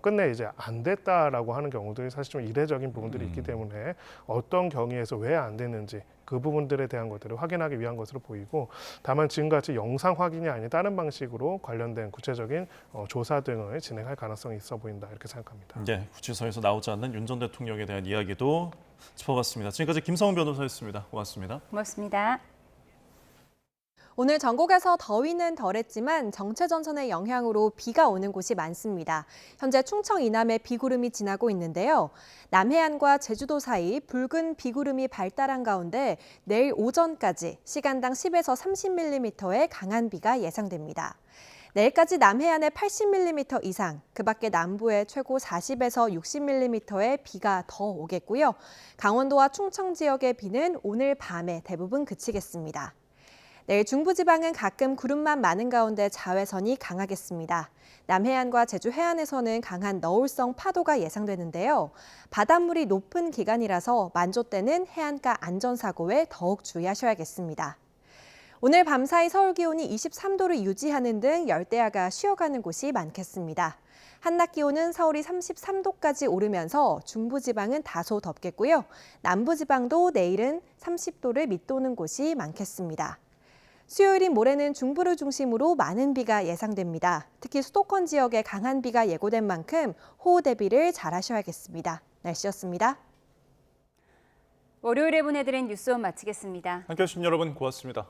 끝내 이제 안 됐다라고 하는 경우들이 사실 좀 이례적인 부분들이 있기 때문에 어떤 경위에서 왜 안 됐는지 그 부분들에 대한 것들을 확인하기 위한 것으로 보이고, 다만 지금같이 영상 확인이 아닌 다른 방식으로 관련된 구체적인 조사 등을 진행할 가능성이 있어 보인다, 이렇게 생각합니다. 네, 구치소에서 나오지 않는 윤 전 대통령에 대한 이야기도 짚어봤습니다. 지금까지 김성훈 변호사였습니다. 고맙습니다. 고맙습니다. 오늘 전국에서 더위는 덜했지만 정체전선의 영향으로 비가 오는 곳이 많습니다. 현재 충청 이남에 비구름이 지나고 있는데요. 남해안과 제주도 사이 붉은 비구름이 발달한 가운데 내일 오전까지 시간당 10에서 30mm의 강한 비가 예상됩니다. 내일까지 남해안에 80mm 이상, 그 밖에 남부에 최고 40에서 60mm의 비가 더 오겠고요. 강원도와 충청 지역의 비는 오늘 밤에 대부분 그치겠습니다. 내일 중부지방은 가끔 구름만 많은 가운데 자외선이 강하겠습니다. 남해안과 제주 해안에서는 강한 너울성 파도가 예상되는데요. 바닷물이 높은 기간이라서 만조 때는 해안가 안전사고에 더욱 주의하셔야겠습니다. 오늘 밤사이 서울 기온이 23도를 유지하는 등 열대야가 쉬어가는 곳이 많겠습니다. 한낮 기온은 서울이 33도까지 오르면서 중부지방은 다소 덥겠고요. 남부지방도 내일은 30도를 밑도는 곳이 많겠습니다. 수요일인 모레는 중부를 중심으로 많은 비가 예상됩니다. 특히 수도권 지역에 강한 비가 예고된 만큼 호우 대비를 잘 하셔야겠습니다. 날씨였습니다. 월요일에 보내드린 뉴스원 마치겠습니다. 함께해 주신 여러분 고맙습니다.